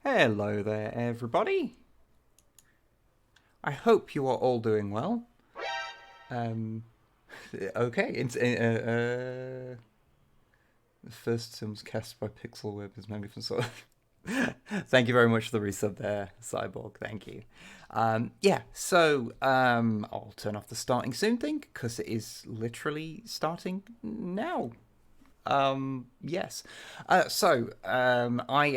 Hello there, everybody. I hope you are all doing well. Um, okay. The first Sims cast by Pixel Wib is magnificent. So, thank you very much for the resub there, Cyborg. Thank you. I'll turn off the starting soon thing because it is literally starting now. Yes. I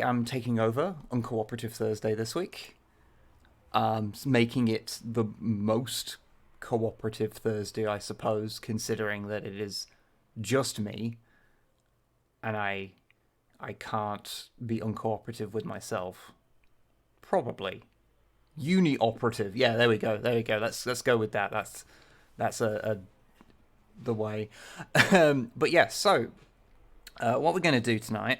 am taking over Uncooperative Thursday this week, making it the most cooperative Thursday, I suppose, considering that it is just me, and I can't be uncooperative with myself. Probably uni-operative. Yeah, there we go. There we go. Let's go with that. That's the way. But yeah, so what we're going to do tonight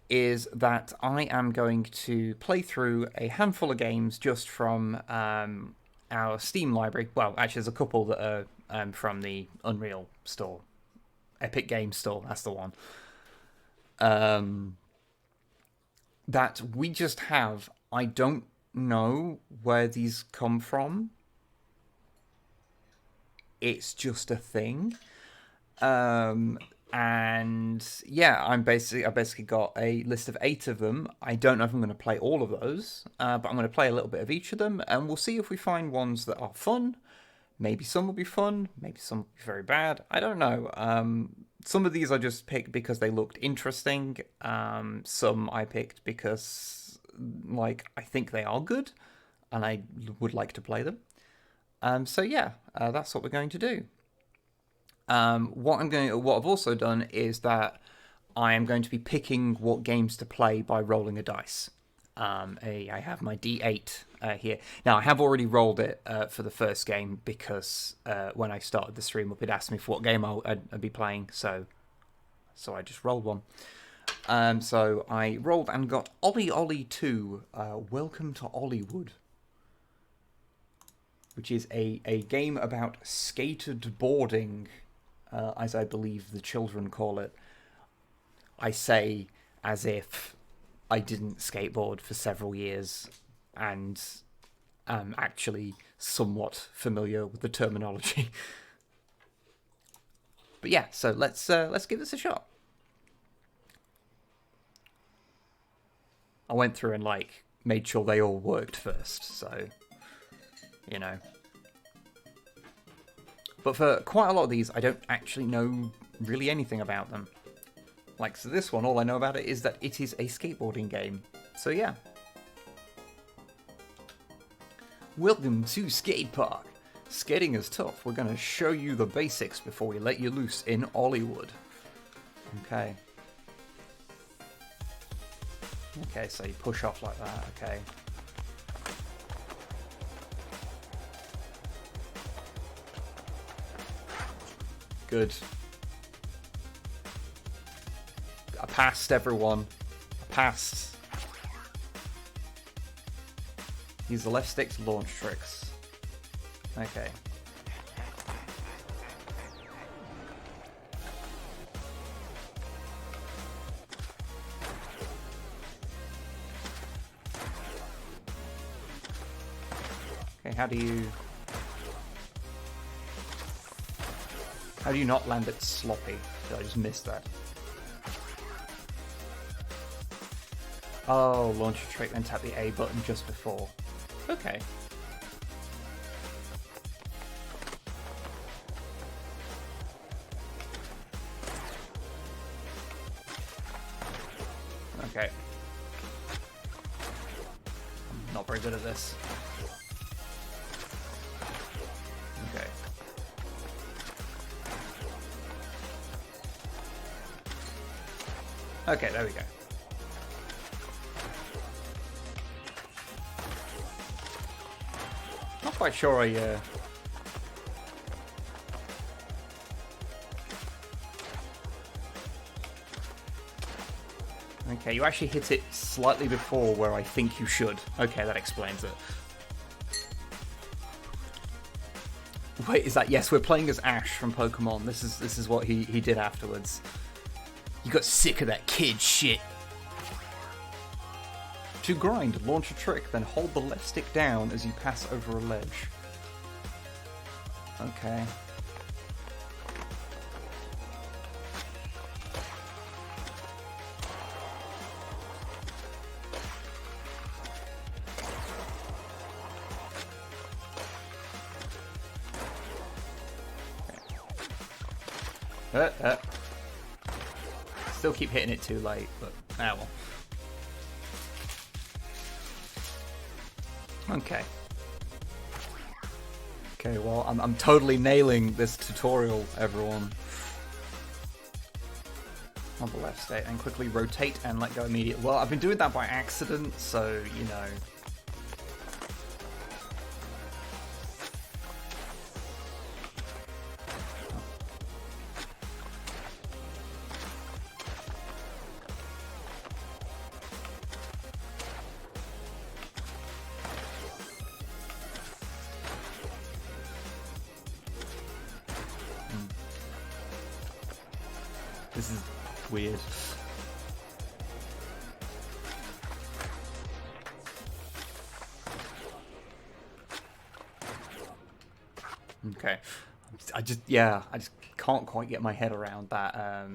is that I am going to play through a handful of games just from our Steam library. Well, actually, there's a couple that are from the Unreal store. Epic Games Store, that's the one. That we just have. I don't know where these come from. It's just a thing. And yeah, I basically got a list of 8 of them. I don't know if I'm going to play all of those, but I'm going to play a little bit of each of them, and we'll see if we find ones that are fun. Maybe some will be fun, maybe some will be very bad. I don't know. Some of these I just picked because they looked interesting. Some I picked because, I think they are good, and I would like to play them. That's what we're going to do. What I've also done is that I am going to be picking what games to play by rolling a dice. I have my D8 here. Now, I have already rolled it for the first game because when I started the stream up, it asked me for what game I'd be playing, so I just rolled one. So I rolled and got Ollie Ollie 2, Welcome to Ollywood, which is a game about skated boarding, as I believe the children call it. I say as if I didn't skateboard for several years and am actually somewhat familiar with the terminology. But yeah, so let's give this a shot. I went through and made sure they all worked first, so you know. But for quite a lot of these, I don't actually know really anything about them. So this one, all I know about it is that it is a skateboarding game. So yeah. Welcome to Skate Park. Skating is tough. We're going to show you the basics before we let you loose in Ollywood. Okay. Okay, so you push off like that, okay. Good. I passed, everyone. I passed. Use the left stick to launch tricks. Okay. Okay, how do you not land it sloppy? Did I just miss that? Oh, launch a trick, then tap the A button just before. Okay. Okay. I'm not very good at this. Okay. Okay, there we go. Not quite sure Okay, you actually hit it slightly before where I think you should. Okay, that explains it. Wait, is that... Yes, we're playing as Ash from Pokemon. This is what he did afterwards. You got sick of that kid shit. To grind, launch a trick, then hold the left stick down as you pass over a ledge. Okay. Still keep hitting it too late, but ah well. Okay. Okay, well, I'm totally nailing this tutorial, everyone. On the left stick, and quickly rotate and let go immediately. Well, I've been doing that by accident, so, you know. This is weird. Okay. I just can't quite get my head around that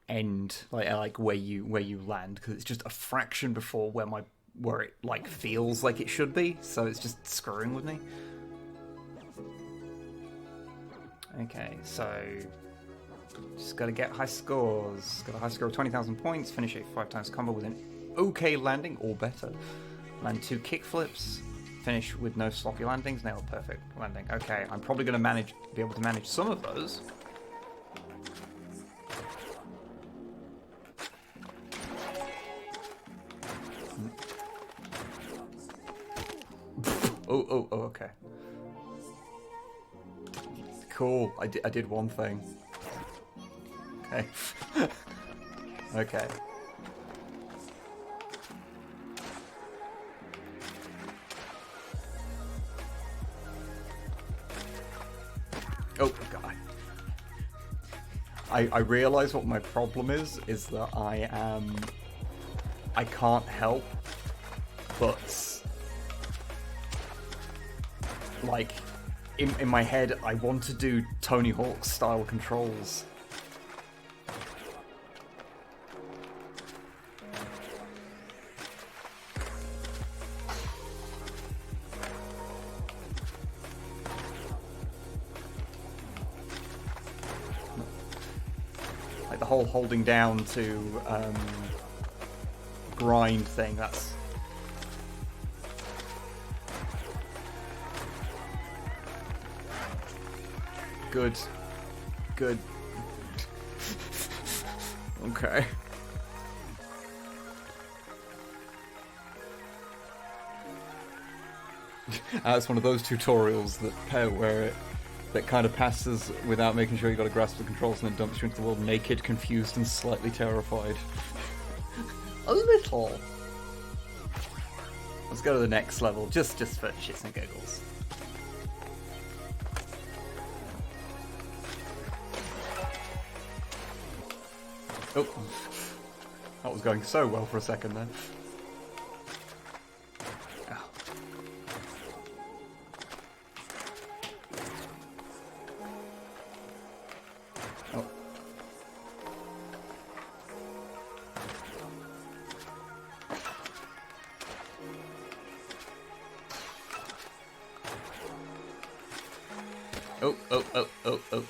end, like where you land, because it's just a fraction before where it like feels like it should be, so it's just screwing with me. Okay, so just gotta get high scores. Got a high score of 20,000 points, finish a 5 times combo with an okay landing, or better. Land 2 kickflips, finish with no sloppy landings, nail a perfect landing. Okay, I'm probably gonna be able to manage some of those. Oh, okay. Cool, I did one thing. Okay. Okay. Oh, God. I realize what my problem is that I can't help but, like, in my head, I want to do Tony Hawk style controls. Like the whole holding down to grind thing, that's... Good. Okay. It's one of those tutorials that kind of passes without making sure you got a grasp of the controls, and then dumps you into the world naked, confused, and slightly terrified. A little. Let's go to the next level, just for shits and giggles. Oh, that was going so well for a second there. Oh. Oh.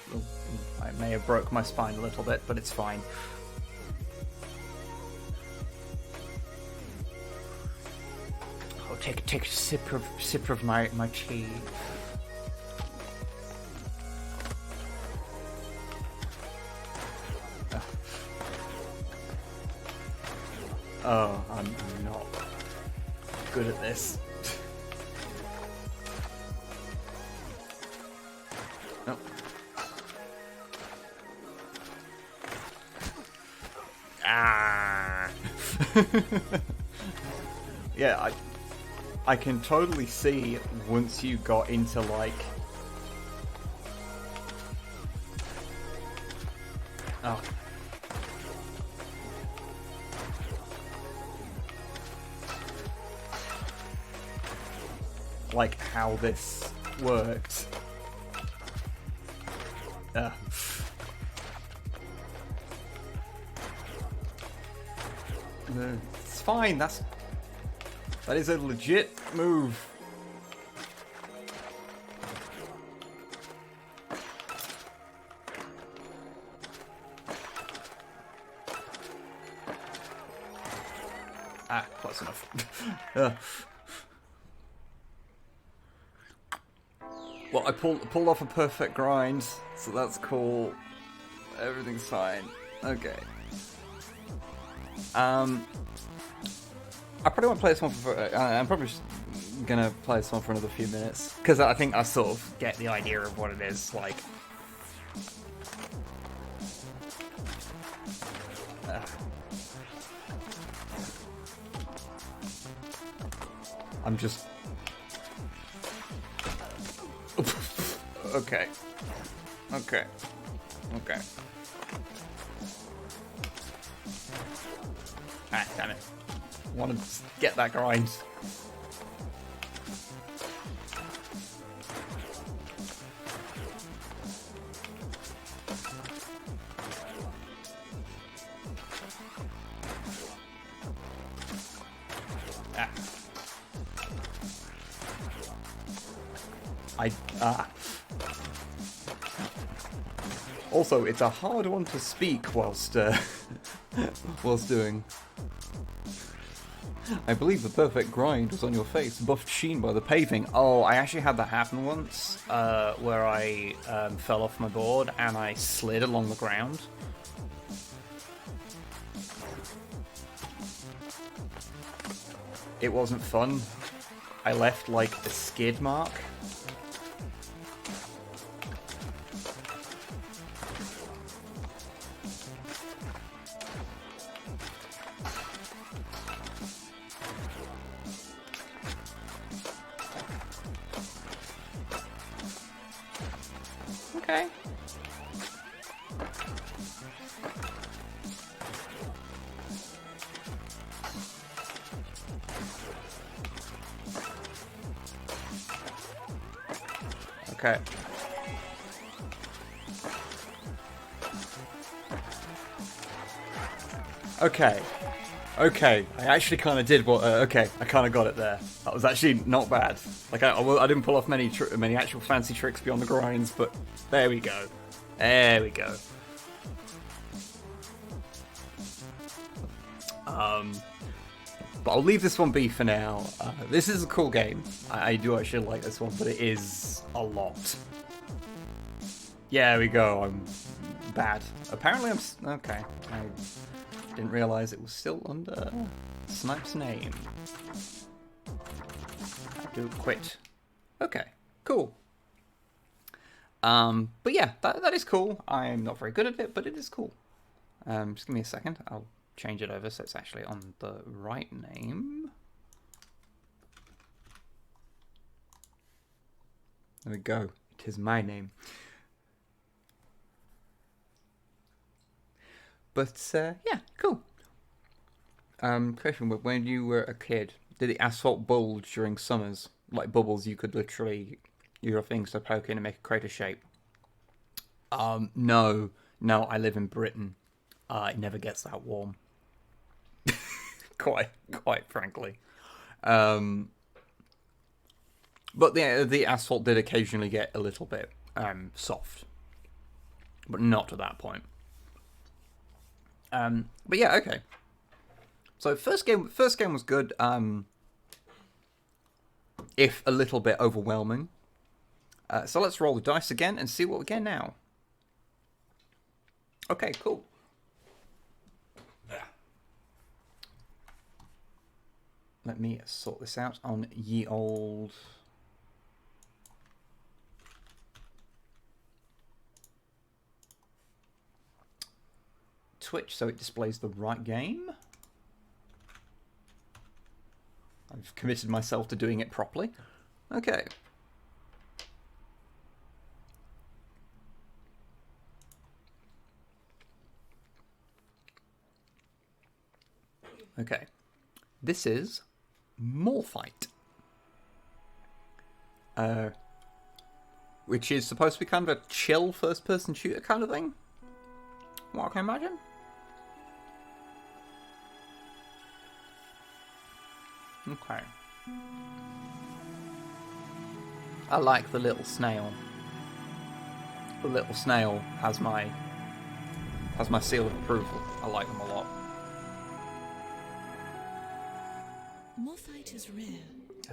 I may have broke my spine a little bit, but it's fine. Take a sip of my tea. Oh, I'm not good at this. No. Ah. Yeah, I can totally see once you got into, like... Oh. like how this worked. It's fine. That is a legit move. Ah, close enough. Well, I pulled off a perfect grind, so that's cool. Everything's fine. Okay. I probably won't play this one for. I'm probably just gonna play this one for another few minutes because I think I sort of get the idea of what it is like. I'm just. Okay. Okay. Okay. Ah, damn it. I want to get that grind. Also, it's a hard one to speak whilst doing. I believe the perfect grind was on your face, buffed sheen by the paving. Oh, I actually had that happen once, where I fell off my board and I slid along the ground. It wasn't fun. I left like a skid mark. Okay. Okay. Okay. Okay. I actually kind of did what. Okay, I kind of got it there. That was actually not bad. Like I didn't pull off many actual fancy tricks beyond the grinds, but there we go. There we go. But I'll leave this one be for now. This is a cool game. I do actually like this one, but it is a lot. Yeah, there we go. I'm bad. Apparently I'm... Okay. I didn't realise it was still under Snipe's name. I do quit. Okay. Cool. But yeah, that is cool. I'm not very good at it, but it is cool. Just give me a second. I'll change it over so it's actually on the right name. There we go. It is my name. But yeah, cool. Question: when you were a kid, did the asphalt bulge during summers? Like bubbles, you could literally use your things to poke in and make a crater shape. No, I live in Britain. It never gets that warm. quite frankly. But the asphalt did occasionally get a little bit soft, but not to that point. But yeah, okay. So first game was good. If a little bit overwhelming. So let's roll the dice again and see what we get now. Okay, cool. Let me sort this out on ye old... Twitch, so it displays the right game. I've committed myself to doing it properly. Okay. Okay. This is More Fight. which is supposed to be kind of a chill first-person shooter kind of thing. What I can imagine. Okay. I like the little snail. The little snail has my seal of approval. I like them a lot. Morphite is rare.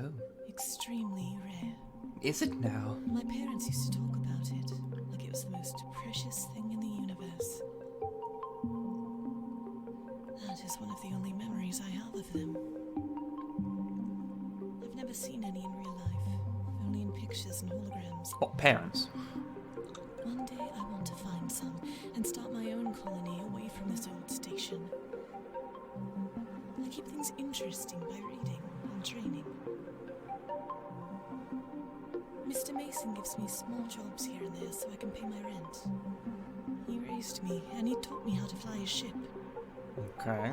Oh. Extremely rare. Is it now? My parents used to talk about it like it was the most precious thing in the universe. That is one of the only memories I have of them. I've never seen any in real life, only in pictures and holograms. What, parents? One day I want to find some and start my own colony away from this old station. I keep things interesting by reading and training. Mr. Mason gives me small jobs here and there so I can pay my rent. He raised me and he taught me how to fly his ship. Okay.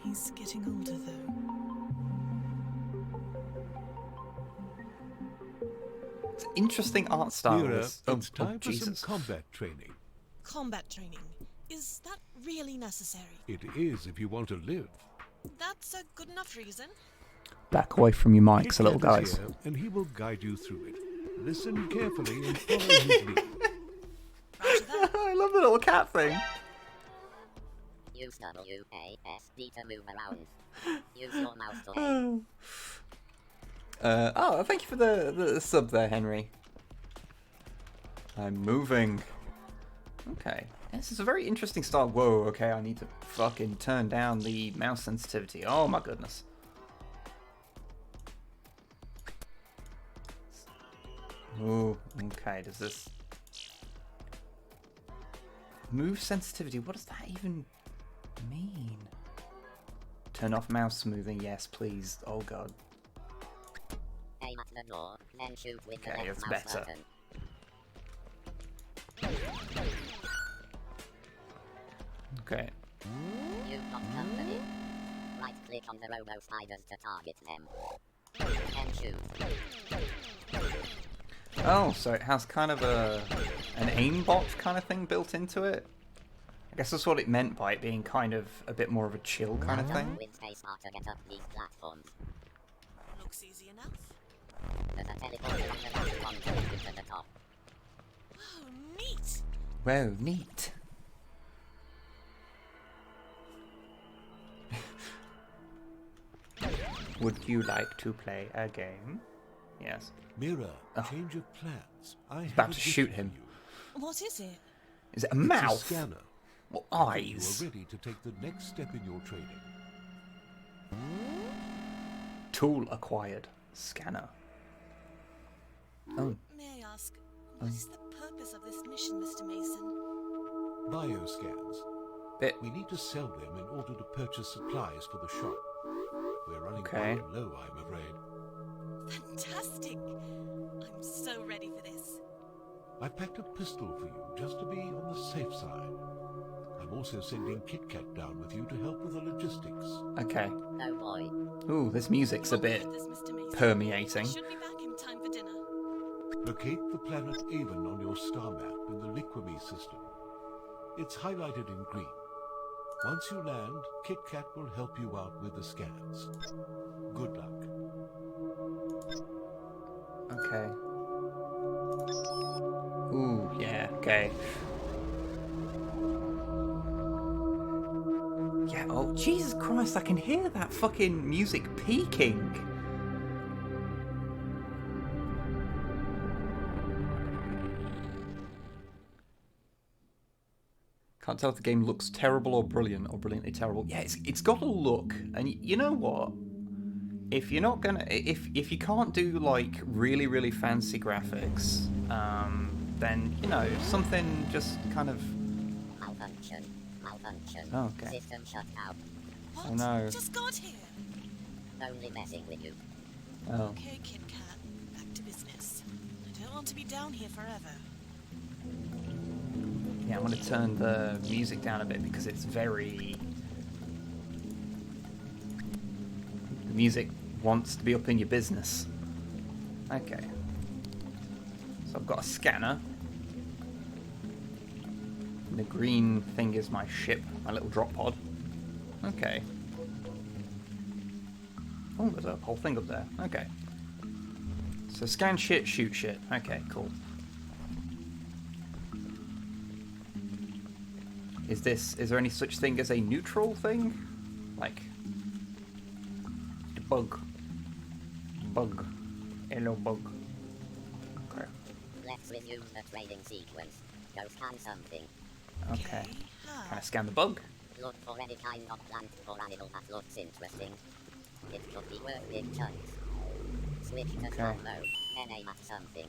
He's getting older though. It's an interesting art style. Mira, This. it's time for Jesus. some combat training. Combat training. Is that really necessary? It is if you want to live. That's a good enough reason. Back away from your mics, Kit little Kat is guys. here, and he will guide you through it. Listen carefully and follow his lead. Roger that. I love the little cat thing. Use WASD to move around. Use your mouse to aim. Oh, thank you for the sub there, Henry. I'm moving. Okay. This is a very interesting style. Whoa, okay, I need to fucking turn down the mouse sensitivity. Oh my goodness. Ooh, okay, does this... Move sensitivity, what does that even mean? Turn off mouse smoothing, yes please. Oh god. Aim at the door, then shoot with the Okay, left that's mouse better. button. Okay. You've got company. Right click on the robo spiders to target them. Then shoot. Oh, so it has kind of an aimbot kind of thing built into it? I guess that's what it meant by it being kind of a bit more of a chill kind of thing. With spacebar to get up these platforms. Looks easy enough. There's a teleporter on the left one to get you to the top. Oh, neat. Whoa, neat. Would you like to play a game? Yes. Mira, Oh. change of plans. I have about a to gift shoot for him. you. What is it? Is it a It's mouth? a scanner. What You eyes? are ready to take the next step in your training. Tool acquired. Scanner. Oh, May I ask, what is the purpose of this mission, Mr. Mason? Bioscans. bit. We need to sell them in order to purchase supplies for the shop. We're running Okay. quite low, I'm afraid. Fantastic! I'm so ready for this. I've packed a pistol for you, just to be on the safe side. I'm also sending Kit Kat down with you to help with the logistics. Okay. Oh boy. Ooh, this music's a Not bit with this, Mr. Mason. permeating. Should be back in time for dinner. Locate the planet Avon on your star map in the Liquimy system. It's highlighted in green. Once you land, Kit Kat will help you out with the scans. Good luck. Okay. Ooh, yeah, okay. Yeah, oh, Jesus Christ, I can hear that fucking music peaking. Can't tell if the game looks terrible or brilliantly terrible. Yeah, it's got a look, and you know what? If you're not gonna, if you can't do like really fancy graphics, then you know something just kind of. Malfunction. Oh, okay. System shut out. What? Oh, no. Just got here. Only messing with you. Oh, Okay, Kit Kat. Back to business. I don't want to be down here forever. yeah. I'm gonna turn the music down a bit because it's very. The music wants to be up in your business. Okay. So I've got a scanner. And the green thing is my ship, my little drop pod. Okay. Oh, there's a whole thing up there. Okay. So scan shit, shoot shit. Okay, cool. Is there any such thing as a neutral thing? Like, bug. Bug. Hello, bug. Okay. Let's resume the trading sequence. Go scan something. Okay. How? Can I scan the bug? Look for any kind of plant or animal that looks interesting. It could be worth big chunks. Switch to Okay. slow mode, then aim at something.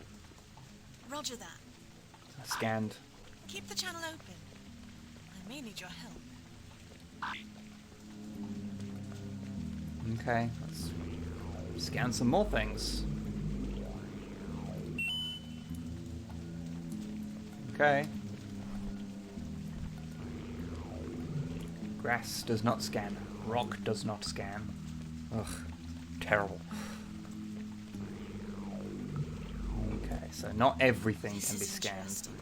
Roger that. I scanned. Keep the channel open. I may need your help. Okay, let's scan some more things. Okay. Grass does not scan. Rock does not scan. Ugh, terrible. Okay, so not everything This can be is scanned. interesting.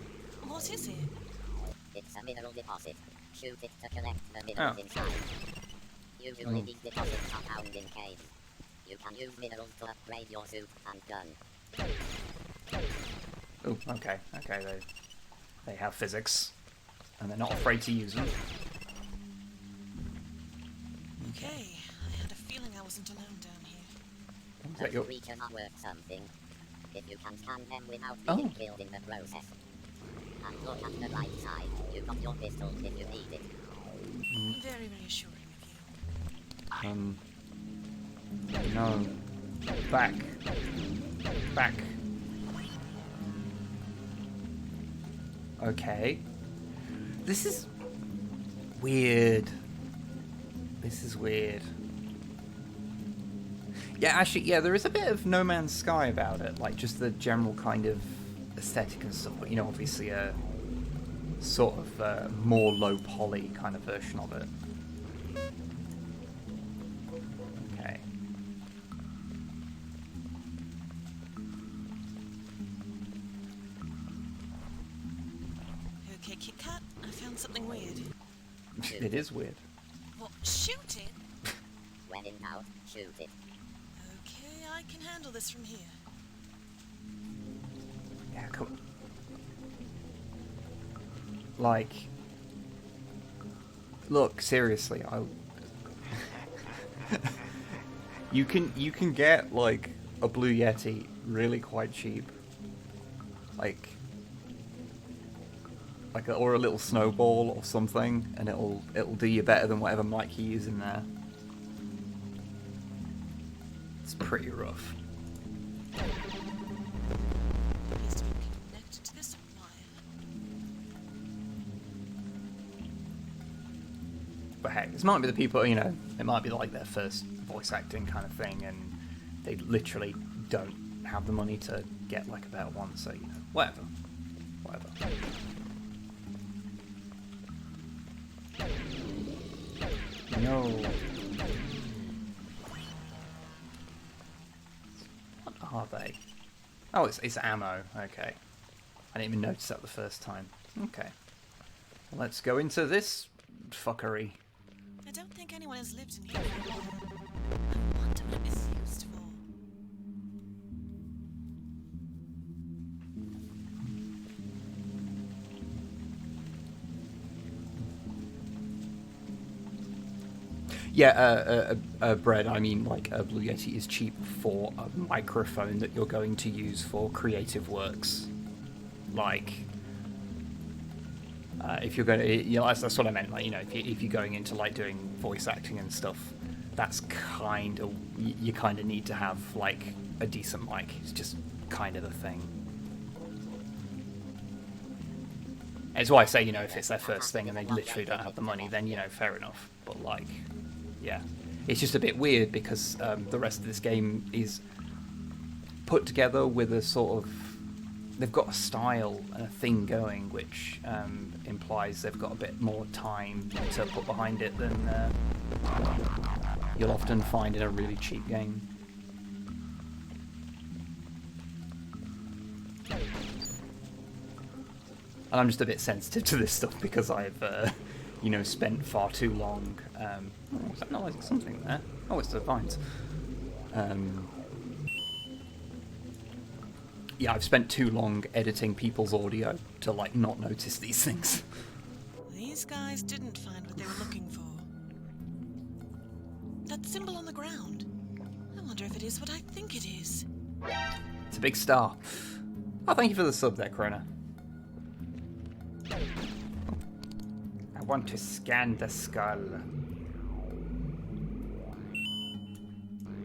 What is it? It's a mineral deposit. Shoot it to collect the minerals Oh. inside. Usually Mm. these deposits are found in caves. You can use minerals to upgrade your suit and gun. Oh, okay, they have physics, and they're not afraid to use them. Okay, I had a feeling I wasn't alone down here. Is that Those your... creatures are worth something. If you can scan them without Oh. being killed in the process. And look at the right side. You got your pistol if you need it. Very reassuring of you. No. Back. Back. Okay. This is weird. This is weird. Yeah, actually, yeah, there is a bit of No Man's Sky about it, like just the general kind of aesthetic and stuff, but you know, obviously a sort of more low poly kind of version of it. Okay. Okay, Kit Kat, I found something weird. It is weird. What? Shoot it? When in doubt, shoot it. Okay, I can handle this from here. Yeah, come. Like, look, seriously, you can get like a Blue Yeti really quite cheap, like or a little snowball or something, and it'll do you better than whatever mic you use in there. It's pretty rough. Appears to be connected to this wire. But hey, this might be the people, you know, it might be like their first voice acting kind of thing, and they literally don't have the money to get like a better one, so, you know, whatever. No. What are they? Oh, it's ammo. Okay. I didn't even notice that the first time. Okay. Let's go into this fuckery. I don't think anyone has lived in here for long. I wonder what it is used for. Yeah, Bread, I mean, like, a Blue Yeti is cheap for a microphone that you're going to use for creative works. Like, if you're going to, you know, that's what I meant, like, you know, if you're going into, like, doing voice acting and stuff, that's kind of, you kind of need to have, like, a decent mic. It's just kind of the thing. It's why I say, you know, if it's their first thing and they literally don't have the money, then, you know, fair enough. But, like, yeah. It's just a bit weird because the rest of this game is put together with a sort of... They've got a style and a thing going, which implies they've got a bit more time to put behind it than you'll often find in a really cheap game. And I'm just a bit sensitive to this stuff because I've, you know, spent far too long. Oh, is that analysing something there? Oh, it's the vines. Yeah, I've spent too long editing people's audio to, like, not notice these things. These guys didn't find what they were looking for. That symbol on the ground. I wonder if it is what I think it is. It's a big star. Oh, thank you for the sub there, Corona. I want to scan the skull.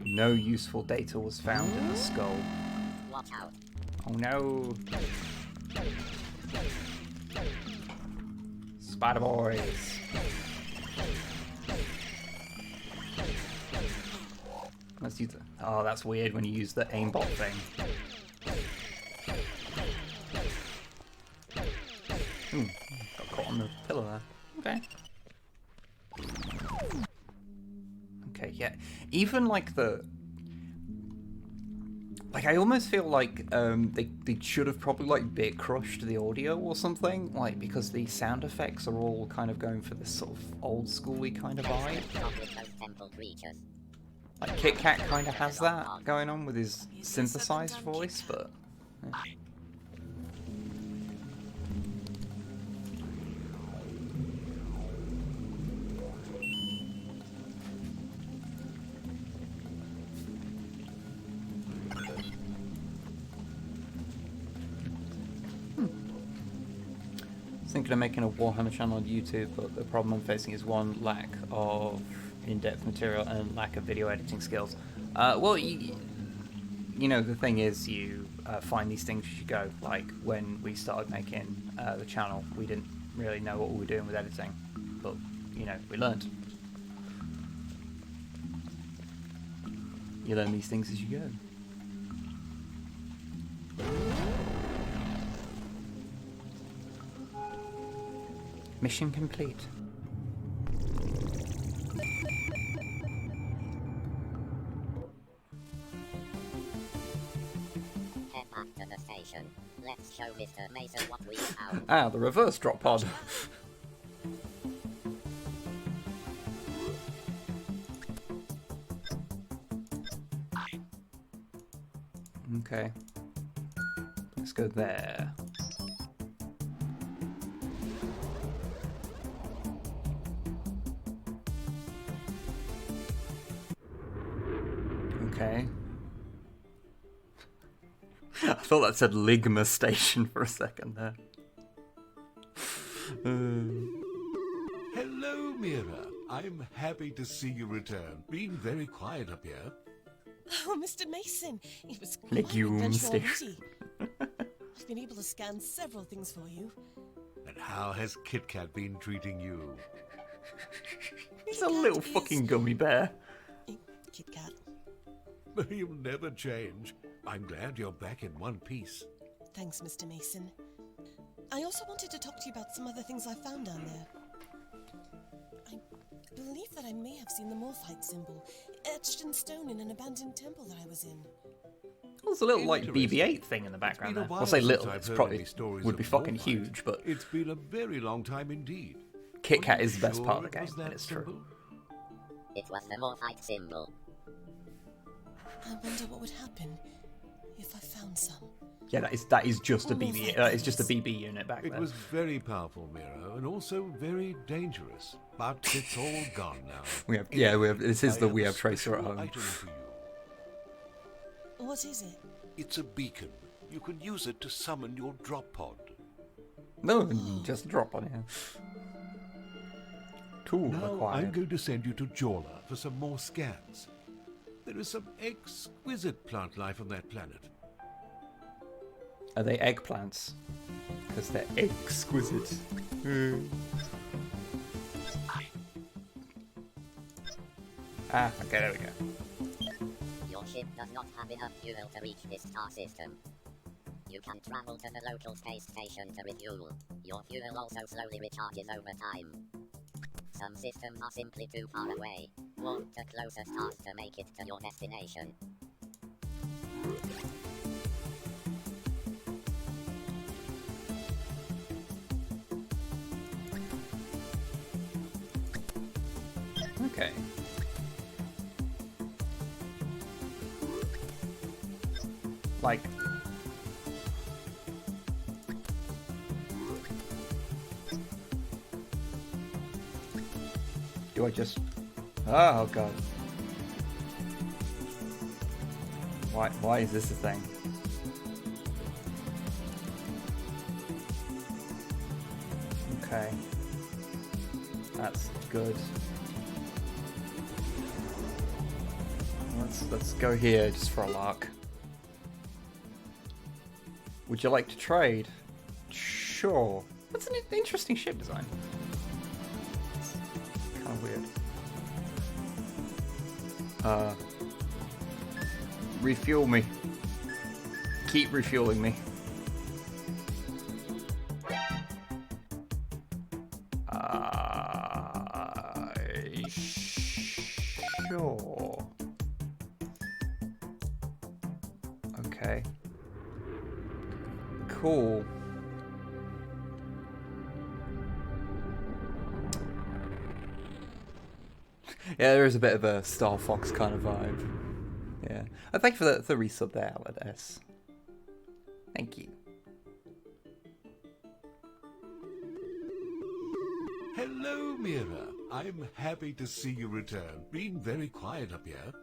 No useful data was found in the skull. Watch out. Oh no. Spider boys. Let's use the... Oh, that's weird when you use the aimbot thing. Got caught on the pillar there. Okay. Okay, yeah. Even like the... Like, I almost feel like they should have probably, like, bit crushed the audio or something, like, because the sound effects are all kind of going for this sort of old schooly kind of vibe. Like, Kit Kat kind of has that going on with his synthesized voice, but... Yeah. Thinking of making a Warhammer channel on YouTube, but the problem I'm facing is one, lack of in-depth material and lack of video editing skills. Well, you know, the thing is, you find these things as you go. Like, when we started making the channel, we didn't really know what we were doing with editing, but, you know, we learned. You learn these things as you go. Mission complete. Head back to the station. Let's show Mr. Mason what we found. Ah, the reverse drop pod. Okay. Let's go there. Okay. I thought that said Ligma Station for a second there. Hello, Mira. I'm happy to see you return. Been very quiet up here. Oh, Mr. Mason, it was quite an Legume adventure station. already. I've been able to scan several things for you. And how has Kit Kat been treating you? He's a little Kat is- fucking gummy bear. Kit Kat. You'll never change. I'm glad you're back in one piece. Thanks, Mr. Mason. I also wanted to talk to you about some other things I found down there. I believe that I may have seen the Morphite symbol etched in stone in an abandoned temple that I was in. There's a little, like, Interesting. BB-8 thing in the background It's been there. a I'll say while little, since I've it's heard probably any stories would be of fucking Morphite. huge, but It's been a very long time indeed. Kit Kat Are you is the best sure part of the it game, was and that it's true. symbol? It was the Morphite symbol. I wonder what would happen if I found some. Yeah, that is just a BB. Morphite That is just a levels. BB unit back It there. was very powerful, Miro, and also very dangerous. But it's all gone now. We have This is I the have We a Have Tracer at special home. item for you. What is it? It's a beacon. You can use it to summon your drop pod. No, just drop on here. Tool Now I'm required. going to send you to Jorla for some more scans. There is some exquisite plant life on that planet. Are they eggplants? Because they're exquisite. Ah, okay, there we go. Your ship does not have enough fuel to reach this star system. You can travel to the local space station to refuel. Your fuel also slowly recharges over time. Some systems are simply too far away. Walk to closer stars to make it to your destination. Okay. Like... Do I just... Oh, God. Why is this a thing? Okay. That's good. Let's go here just for a lark. Would you like to trade? Sure. That's an interesting ship design. It's kind of weird. Refuel me. Keep refueling me. Sure. Okay. Cool. Yeah, there is a bit of a Star Fox kind of vibe. Yeah. Oh, thank you for the resub there, Alad S. Thank you. Hello, Mira. I'm happy to see you return. Been very quiet up here.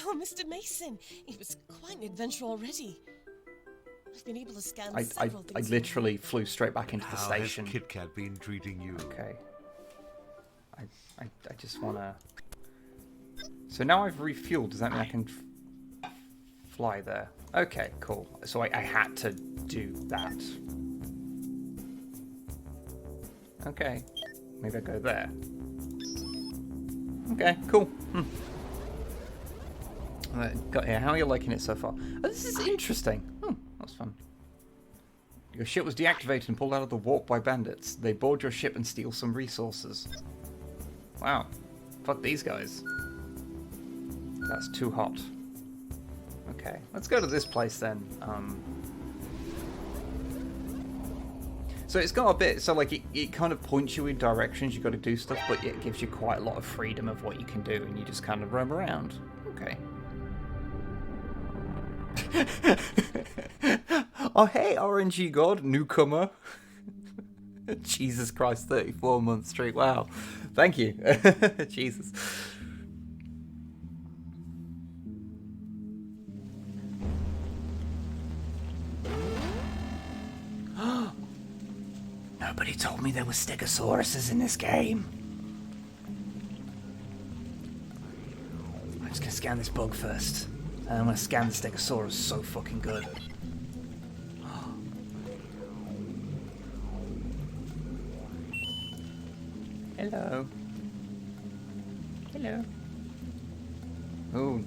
Oh, Mr. Mason, it was quite an adventure already. I've been able to scan I several things. literally flew straight back into the How station. has Kit Kat been treating you? Okay. I just wanna... So now I've refueled, does that mean I can fly there? Okay, cool. So I had to do that. Okay. Maybe I go there. Okay, cool. Got here. How are you liking it so far? Oh, this is interesting. That's fun. Your ship was deactivated and pulled out of the warp by bandits. They board your ship and steal some resources. Wow. Fuck these guys. That's too hot. Okay, let's go to this place then. So it's got a bit, so like it kind of points you in directions, you got to do stuff, but it gives you quite a lot of freedom of what you can do, and you just kind of roam around. Okay. Oh hey, RNG God, newcomer. Jesus Christ, 34-month streak, wow. Thank you. Jesus. Nobody told me there were stegosauruses in this game. I'm just gonna scan this bug first. And I'm gonna scan the stegosaurus so fucking good. Hello. Hello. Oh,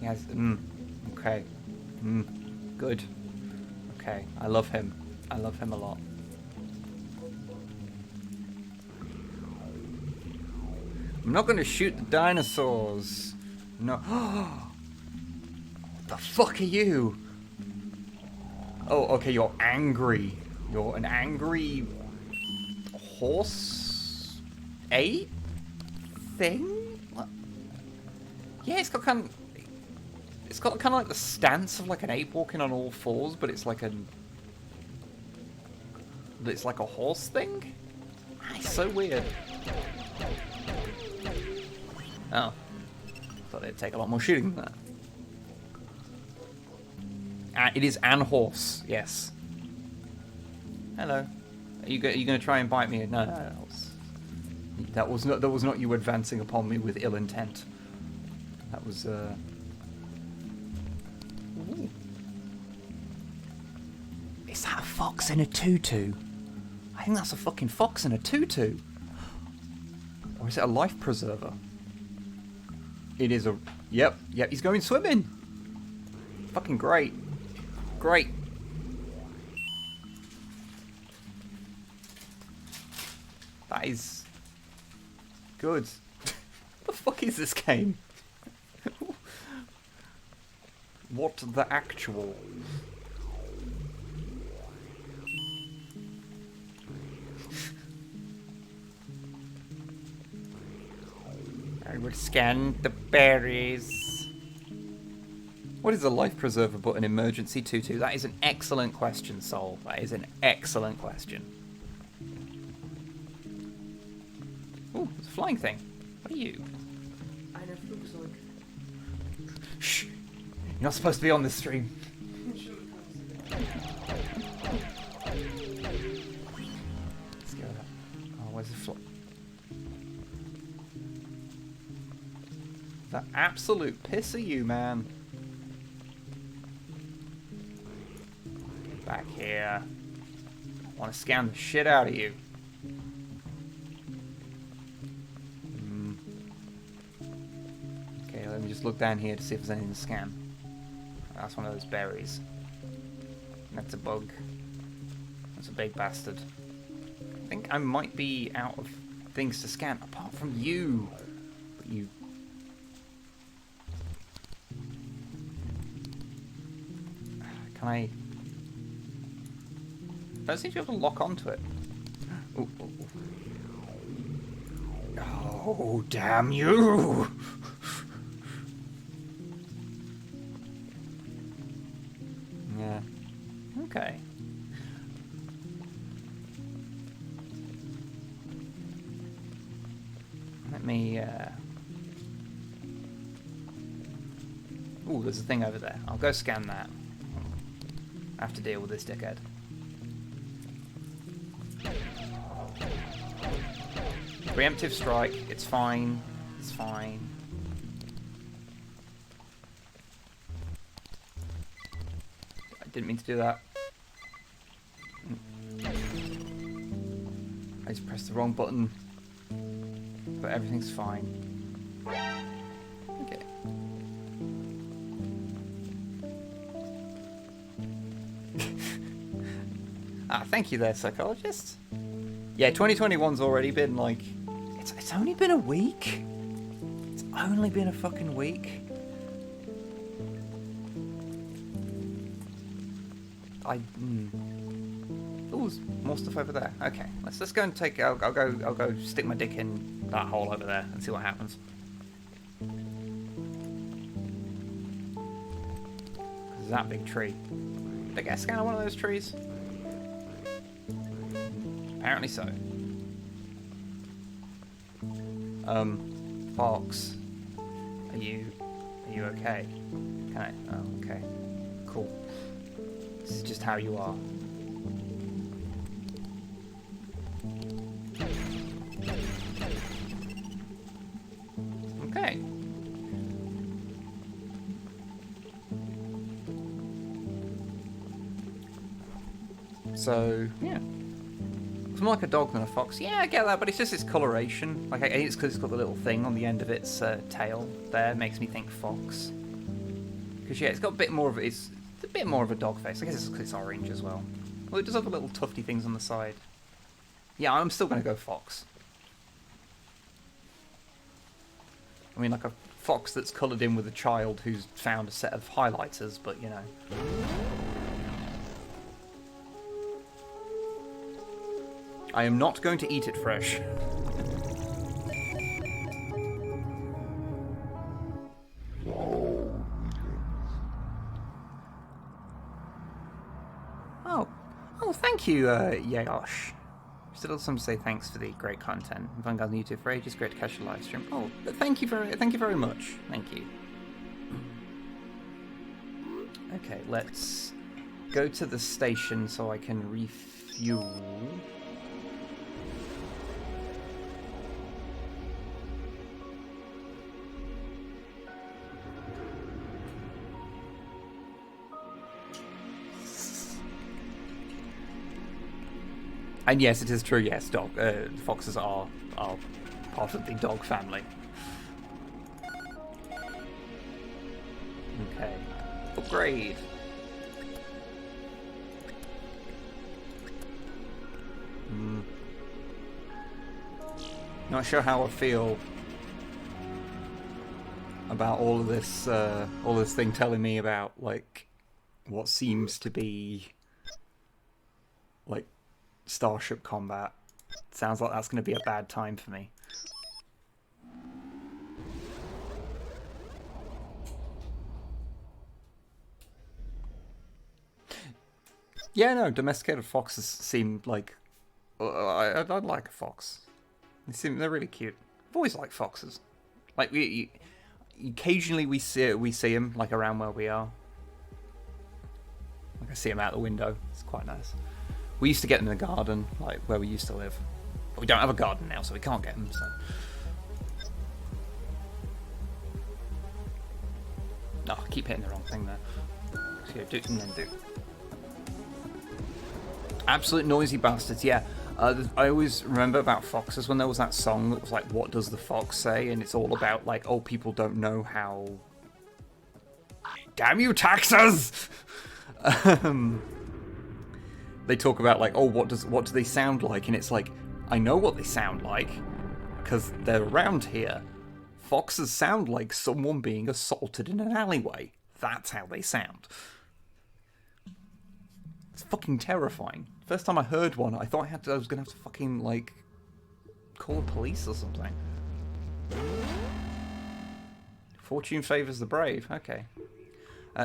Yes, okay. Good. Okay, I love him. I love him a lot. I'm not gonna shoot the dinosaurs. No. What the fuck are you? Oh, okay, you're angry. You're an angry horse ape thing? What? Yeah, it's got kind of like the stance of like an ape walking on all fours, but it's like a horse thing? It's so weird. Oh. Thought it'd take a lot more shooting than that. It is an horse, yes. Hello. Are you going to try and bite me? No, that was not you advancing upon me with ill intent. That was Ooh. Is that a fox in a tutu? I think that's a fucking fox in a tutu. Or is it a life preserver? It is a... Yep, he's going swimming. Fucking great. Great. That is... good. What the fuck is this game? What the actual... I will scan the berries. What is the life preserver button emergency 2-2? That is an excellent question, Soul. That is an excellent question. Oh, it's a flying thing. What are you? Eine Flugzeug. Shh. You're not supposed to be on this stream. Let's go that. Oh, where's the fly? The absolute piss of you, man. Get back here. I want to scan the shit out of you. Okay, let me just look down here to see if there's anything to scan. That's one of those berries. That's a bug. That's a big bastard. I think I might be out of things to scan, apart from you. But you... Can I... I don't seem to be able to lock onto it. Ooh, ooh, ooh. Oh, damn you! Yeah. Okay. Let me, Ooh, there's a thing over there. I'll go scan that. I have to deal with this dickhead. Preemptive strike. It's fine. It's fine. I didn't mean to do that. I just pressed the wrong button. But everything's fine. Okay. Thank you there, psychologist. Yeah, 2021's already been like... It's only been a week. It's only been a fucking week. Oh, there's more stuff over there. Okay, let's go and take. I'll go stick my dick in that hole over there and see what happens. There's that big tree. Did I get a scan of one of those trees? Apparently so. Fox, are you okay? Can I? Oh, okay. Cool. This is just how you are. Okay. So, yeah. It's more like a dog than a fox. Yeah, I get that, but it's just its coloration. Like, I think it's because it's got the little thing on the end of its tail there. Makes me think fox. Because, yeah, it's got a bit more of it's a bit more of a dog face. I guess it's because it's orange as well. Well, it does have the little tufty things on the side. Yeah, I'm still going to go fox. I mean, like a fox that's coloured in with a child who's found a set of highlighters, but, you know. I am not going to eat it fresh. Oh, thank you, Yayosh. Still some to say thanks for the great content. I've been on YouTube for ages. Great to catch your live stream. Oh, thank you very much. Thank you. Okay, let's go to the station so I can refuel. And yes, it is true. Yes, foxes are part of the dog family. Okay, upgrade. Not sure how I feel about all of this thing telling me about like what seems to be like starship combat. Sounds like that's going to be a bad time for me. Yeah, no, domesticated foxes seem like... I'd like a fox. They're really cute. I've always liked foxes. Like, occasionally we see them, like, around where we are. Like, I see them out the window. It's quite nice. We used to get them in the garden, like, where we used to live. But we don't have a garden now, so we can't get them, so... Oh, I keep hitting the wrong thing there. So, do and then do. Absolute noisy bastards, yeah. I always remember about foxes when there was that song that was like, "What does the fox say?" And it's all about like, oh, people don't know how. Damn you, taxes! They talk about like, oh, what do they sound like? And it's like, I know what they sound like, because they're around here. Foxes sound like someone being assaulted in an alleyway. That's how they sound. It's fucking terrifying. First time I heard one, I thought I was gonna have to fucking, like, call the police or something. Fortune favours the brave. Okay.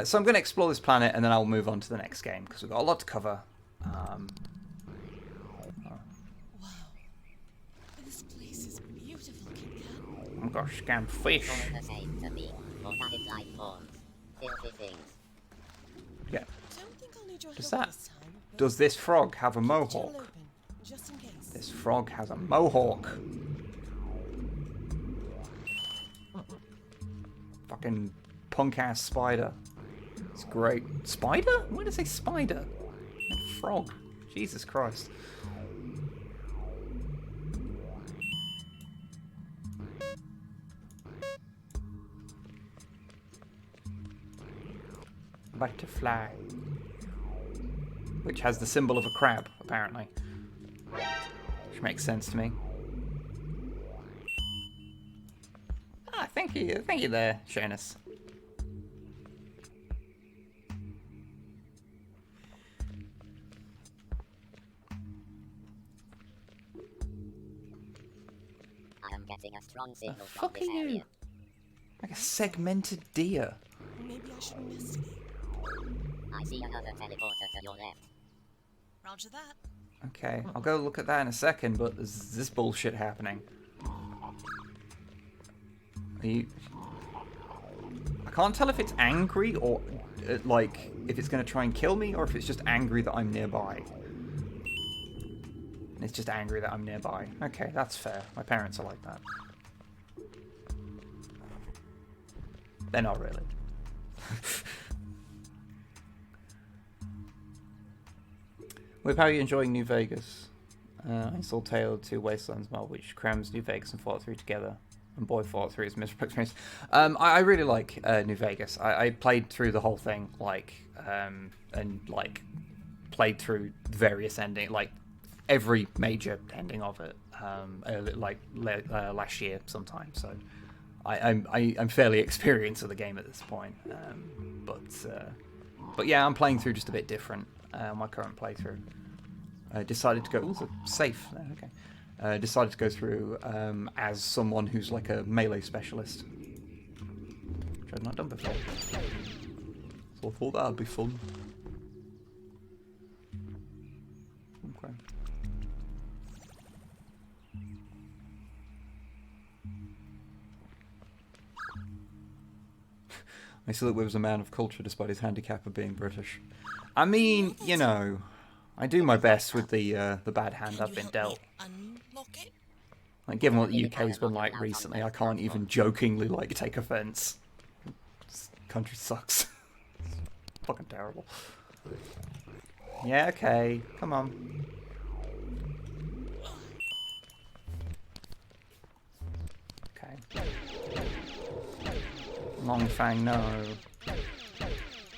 So I'm gonna explore this planet and then I'll move on to the next game, because we've got a lot to cover. Wow. This place is beautiful, Kit Kat. I've got to scam fish. All the same to me. Organic life forms. Filthy things. Yeah. Don't think I'll need your Does help that... this time, but Does this frog have a keep the channel mohawk? open, just in case. This frog has a mohawk. Fucking punk-ass spider. It's great. Spider? Why did I say spider? Frog. Jesus Christ. Butterfly. Which has the symbol of a crab, apparently. Which makes sense to me. Ah, thank you there, Shanus. I am getting a strong signal from Fuck this are you? area. Like a segmented deer. Maybe I should investigate. I see another teleporter to your left. Roger that. Okay, I'll go look at that in a second, but there's this bullshit happening. Are you... I can't tell if it's angry or, like, if it's going to try and kill me or if it's just angry that I'm nearby. It's just angry that I'm nearby. Okay, that's fair. My parents are like that. They're not really. Wib, how are you enjoying New Vegas? I installed Tale of Two Wastelands mod, which crams New Vegas and Fallout 3 together. And boy, Fallout 3 is a miserable experience. I really like New Vegas. I played through the whole thing, like, and like played through various endings, like every major ending of it, last year sometime. So I'm fairly experienced with the game at this point. But yeah, I'm playing through just a bit different. My current playthrough. I decided to go... Ooh, safe. Okay. Decided to go through as someone who's like a melee specialist. Which I've not done before. So I thought that'd be fun. Okay. I see that Wib was a man of culture despite his handicap of being British. I mean, you know, I do my best with the bad hand I've been dealt. Unlock it? Like, given what the UK's been like recently, I can't even jokingly, like, take offence. This country sucks. It's fucking terrible. Yeah, okay. Come on. Okay. Long Fang, no.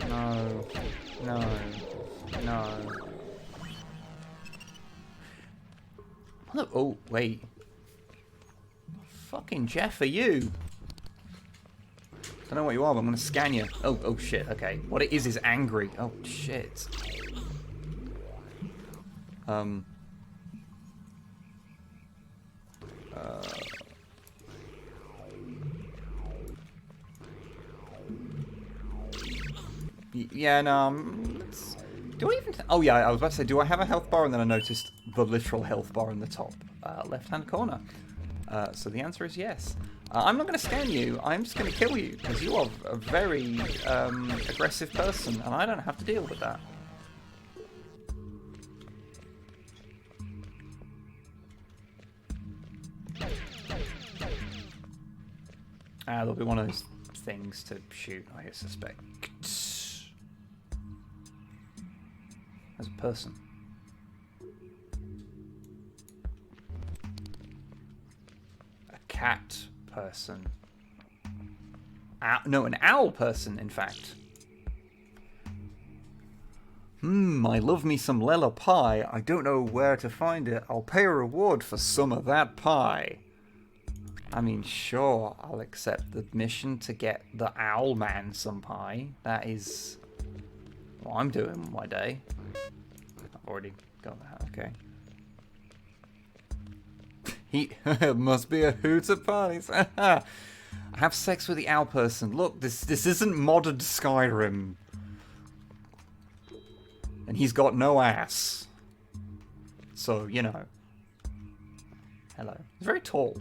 No. No. No. Oh, wait. Fucking Jeff, are you? I don't know what you are, but I'm gonna scan you. Oh shit, okay. What it is angry. Oh shit. Yeah, no, Do I even... Oh, yeah, I was about to say, do I have a health bar? And then I noticed the literal health bar in the top left-hand corner. So the answer is yes. I'm not going to scan you. I'm just going to kill you, because you are a very aggressive person, and I don't have to deal with that. There'll be one of those things to shoot, I suspect. As a person. A cat person. No, an owl person, in fact. I love me some Lella pie. I don't know where to find it. I'll pay a reward for some of that pie. I mean, sure, I'll accept the mission to get the owl man some pie. That is what I'm doing with my day. I've already got that, okay. He must be a hoot at parties. Have sex with the owl person. Look, this isn't modded Skyrim. And he's got no ass. So, you know. Hello. He's very tall.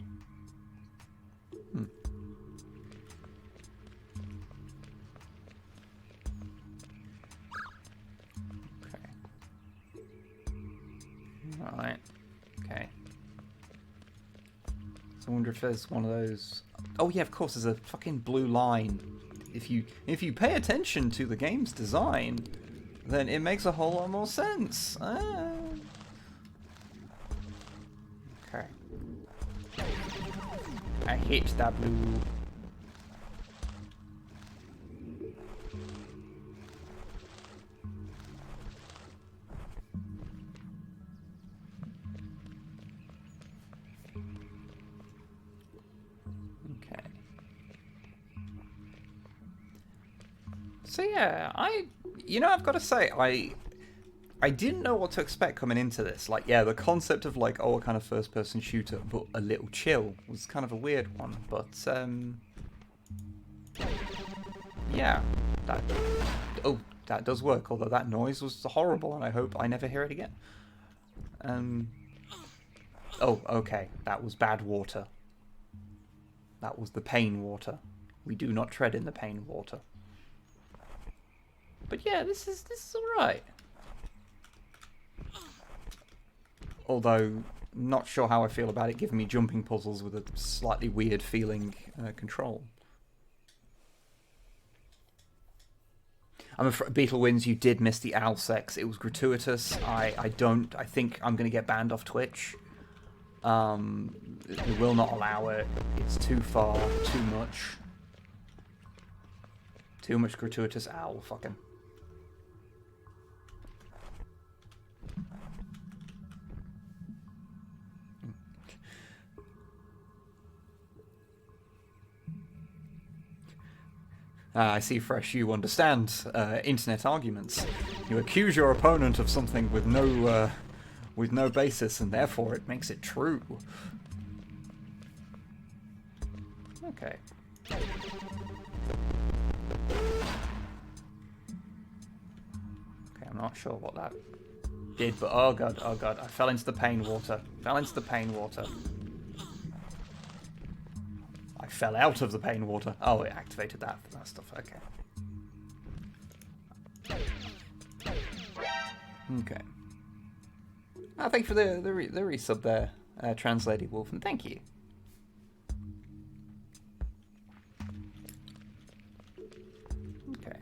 Right. Okay. So I wonder if there's one of those... Oh yeah, of course, there's a fucking blue line. If you pay attention to the game's design, then it makes a whole lot more sense. Okay. I hit that blue. So yeah, I've got to say, I didn't know what to expect coming into this. Like, yeah, the concept of like, a kind of first-person shooter, but a little chill was kind of a weird one. But yeah, that does work. Although that noise was horrible, and I hope I never hear it again. Oh, okay, that was bad water. That was the pain water. We do not tread in the pain water. But yeah, this is alright. Although, not sure how I feel about it giving me jumping puzzles with a slightly weird feeling control. I'm afraid, Beetle wins, you did miss the owl sex. It was gratuitous. I think I'm going to get banned off Twitch. We will not allow it. It's too far, too much. Too much gratuitous owl fucking. I see, Fresh, you understand internet arguments. You accuse your opponent of something with no basis, and therefore it makes it true. Okay. Okay, I'm not sure what that did, but oh god, I fell into the pain water. I fell out of the pain water. Oh, it activated that stuff. Okay. Okay. Oh, thank you for the resub there, Translady Wolf, and thank you. Okay.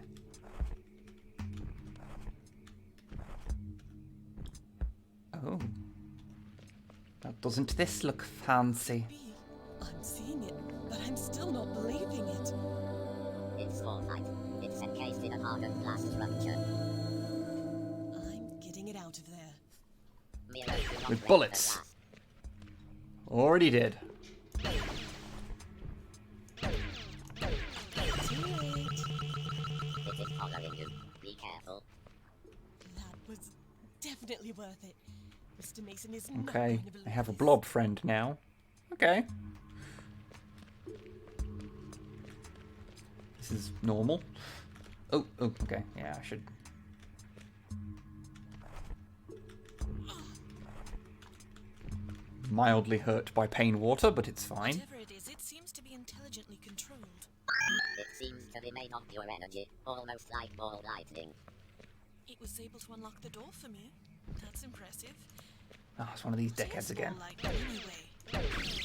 Oh. Now, doesn't this look fancy? I'm seeing it, but I'm still not believing it. It's Fortnite. It's encased in a hardened glass structure. I'm getting it out of there. With bullets. Already did. Too late. It is following you. Be careful. That was definitely worth it. Mr. Mason is not Okay, going to believe I have a this. blob friend now. Okay. This is normal. Oh, okay. Yeah, I should. mildly hurt by pain water, but it's fine. Whatever it is, it seems to be intelligently controlled. It seems to be made of pure energy, almost like ball lightning. It was able to unlock the door for me. That's impressive. Oh, it's one of these What is dickheads again. ball lightning anyway?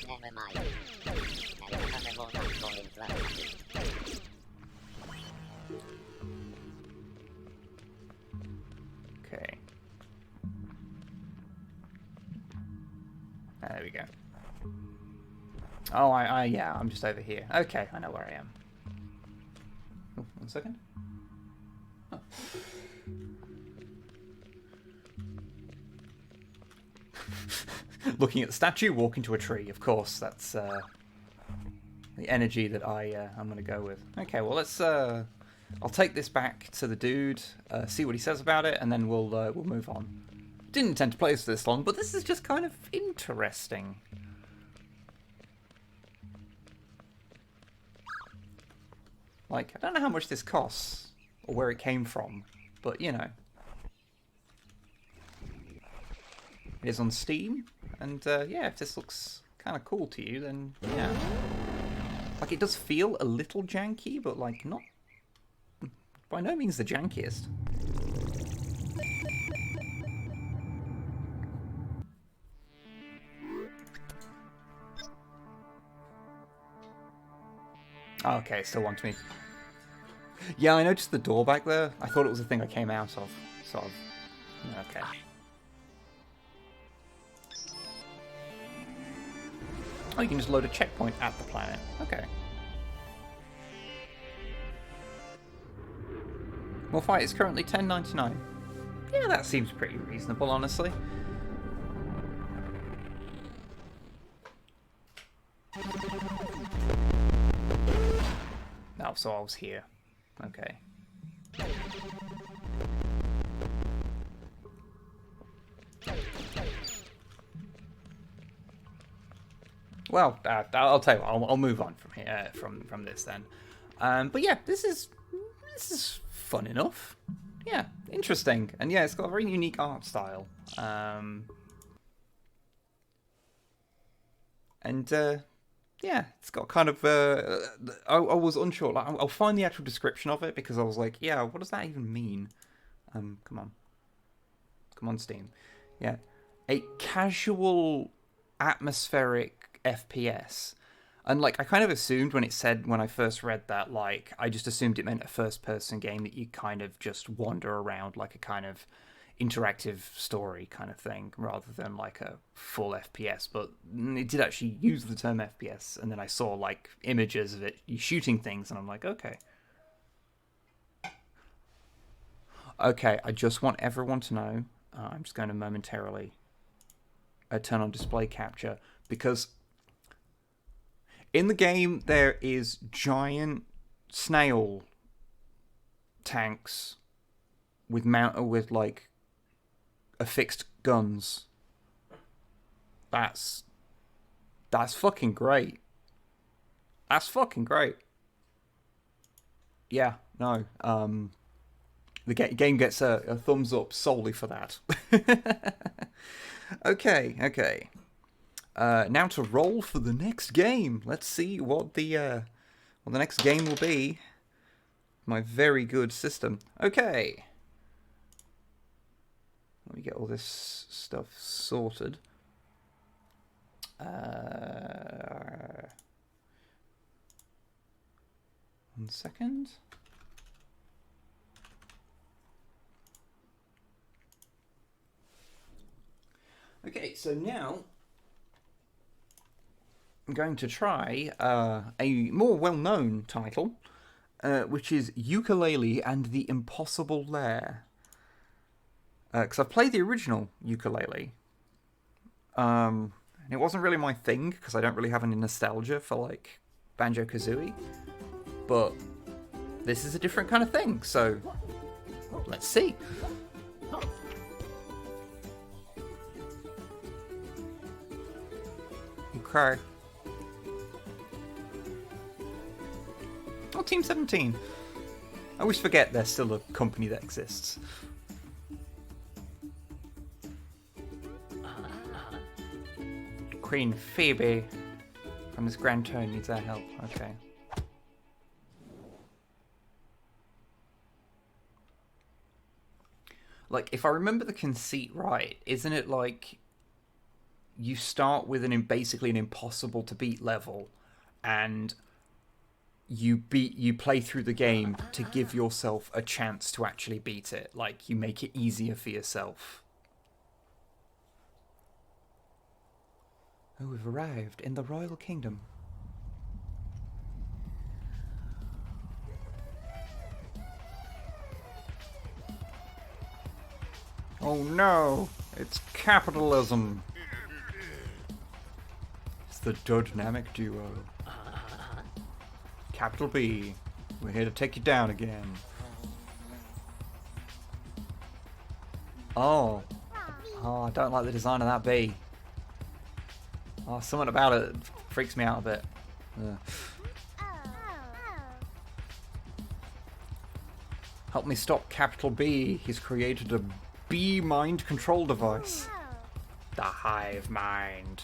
Never mind. There is another more lightning in front of you. Okay. There we go. Oh, yeah, I'm just over here. Okay, I know where I am. Oh, 1 second. Oh. Looking at the statue, walking to a tree. Of course, that's the energy that I'm going to go with. Okay, well, let's. I'll take this back to the dude, see what he says about it, and then we'll move on. Didn't intend to play this for this long, but this is just kind of interesting. Like, I don't know how much this costs or where it came from, but you know. It is on Steam, and yeah, if this looks kind of cool to you, then yeah. Like, it does feel a little janky, but like not by no means the jankiest. Okay, it still wants me. Yeah, I noticed the door back there. I thought it was the thing I came out of. Sort of. Okay. Oh, you can just load a checkpoint at the planet. Okay. More fight is currently $10.99. Yeah, that seems pretty reasonable, honestly. Oh, so I was here. Okay. Well, I'll tell you what, I'll move on from here, from this then. But yeah, this is fun enough. Yeah, interesting, and yeah, it's got a very unique art style. Yeah, it's got kind of. I was unsure. Like, I'll find the actual description of it because I was like, yeah, what does that even mean? Come on, Steam. Yeah, a casual, atmospheric FPS. And like, I kind of assumed when I first read that, like, I just assumed it meant a first-person game that you kind of just wander around like a kind of interactive story kind of thing, rather than like a full FPS. But it did actually use the term FPS, and then I saw like images of it, you shooting things, and I'm like, okay. Okay, I just want everyone to know, I'm just going to momentarily turn on display capture, because in the game, there is giant snail tanks with like affixed guns. That's fucking great. That's fucking great. Yeah, no. The game gets a thumbs up solely for that. Okay. Now to roll for the next game. Let's see what the next game will be. My very good system. Okay. Let me get all this stuff sorted. 1 second. Okay, so now I'm going to try a more well-known title, which is Yooka-Laylee and the Impossible Lair. Because I've played the original Yooka-Laylee. And it wasn't really my thing, because I don't really have any nostalgia for, like, Banjo-Kazooie. But this is a different kind of thing, so let's see. Okay. Oh, Team 17. I always forget there's still a company that exists. Queen Phoebe from this Grand Turn needs our help. Okay. Like, if I remember the conceit right, isn't it like you start with basically an impossible to beat level, and you play through the game to give yourself a chance to actually beat it. Like, you make it easier for yourself. Oh, we've arrived in the Royal Kingdom. Oh no, it's capitalism. It's the dynamic duo. Capital B, we're here to take you down again. Oh, I don't like the design of that bee. Oh, something about it freaks me out a bit. Ugh. Help me stop Capital B. He's created a bee mind control device. The hive mind.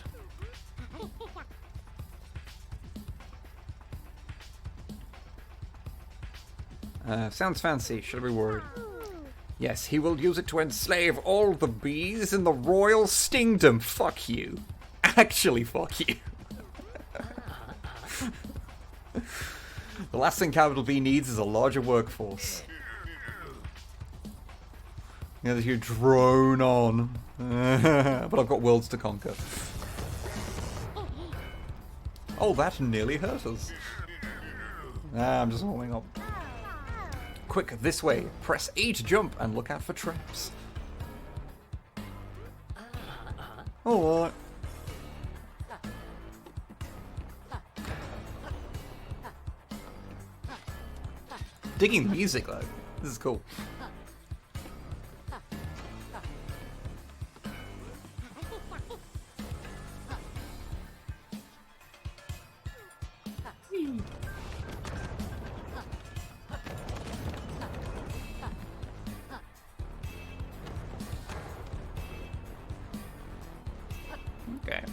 Sounds fancy. Should I be worried? Yes, he will use it to enslave all the bees in the royal stingdom. Fuck you. Actually, fuck you. The last thing Capital B needs is a larger workforce. Yeah, you drone on. But I've got worlds to conquer. Oh, that nearly hurt us. I'm just warming up. Quick, this way. Press A to jump and look out for traps. Alright. Digging the music though. This is cool. Okay.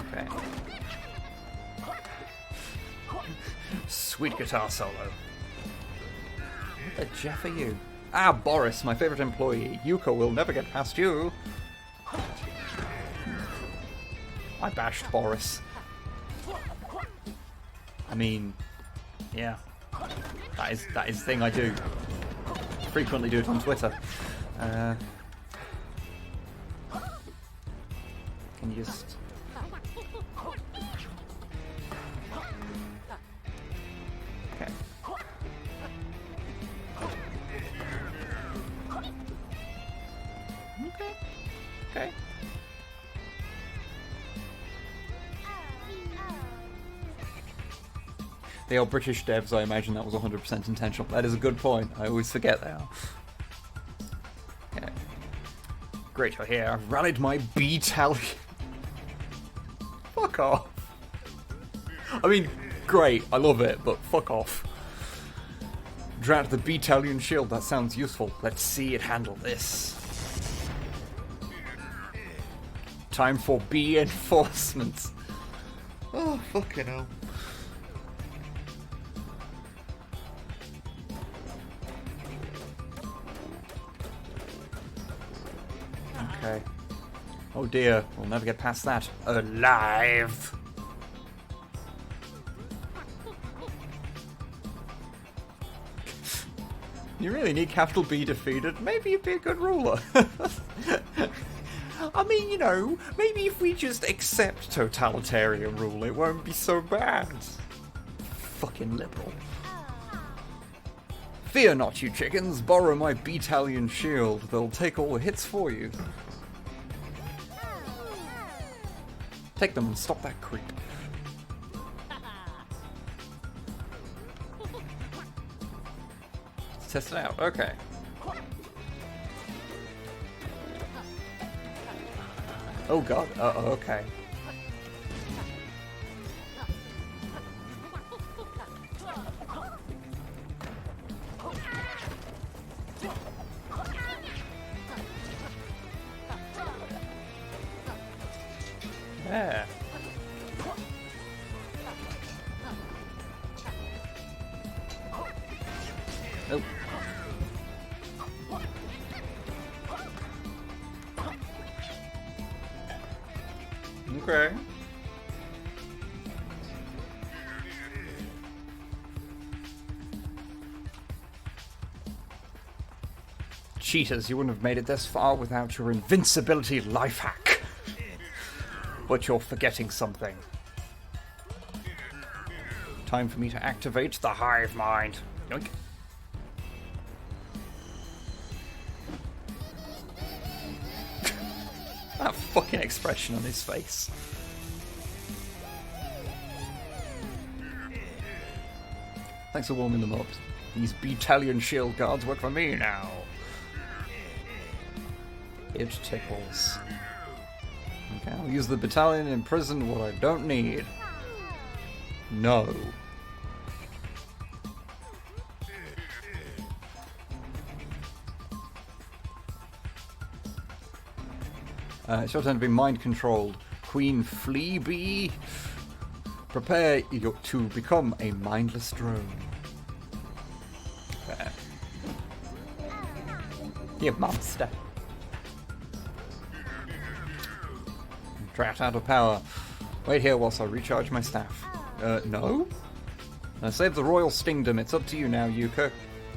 Okay. Sweet guitar solo. What the Jeff are you? Ah, Boris, my favorite employee. Yuko will never get past you. I bashed Boris. I mean, yeah. That is the thing I do. Frequently do it on Twitter. Can you just... Okay. Okay. They are British devs, I imagine that was 100% intentional. That is a good point. I always forget they are. Okay. Great, you're here. I've rallied my B-tally. Fuck off. I mean, great, I love it, but fuck off. Drat the B-Talion shield, that sounds useful. Let's see it handle this. Time for bee enforcement. Oh, fucking hell. Okay. Oh dear, we'll never get past that. Alive! You really need Capital B defeated? Maybe you'd be a good ruler. I mean, you know, maybe if we just accept totalitarian rule, it won't be so bad. Fucking liberal. Fear not, you chickens. Borrow my B-Talion shield. They'll take all the hits for you. Take them and stop that creep. Let's test it out. Okay. Oh god. Uh-oh, okay. Yeah. Oh. Okay. Cheaters, you wouldn't have made it this far without your invincibility life hack. But you're forgetting something. Time for me to activate the hive mind. Yoink. That fucking expression on his face. Thanks for warming them up. These battalion shield guards work for me now. It tickles. Okay, I'll use the battalion in prison what I don't need. No. It's your turn to be mind controlled. Queen Fleabee. Prepare to become a mindless drone. There. You monster. Trapped out of power. Wait here whilst I recharge my staff. No? Save the royal stingdom. It's up to you now, Yuka.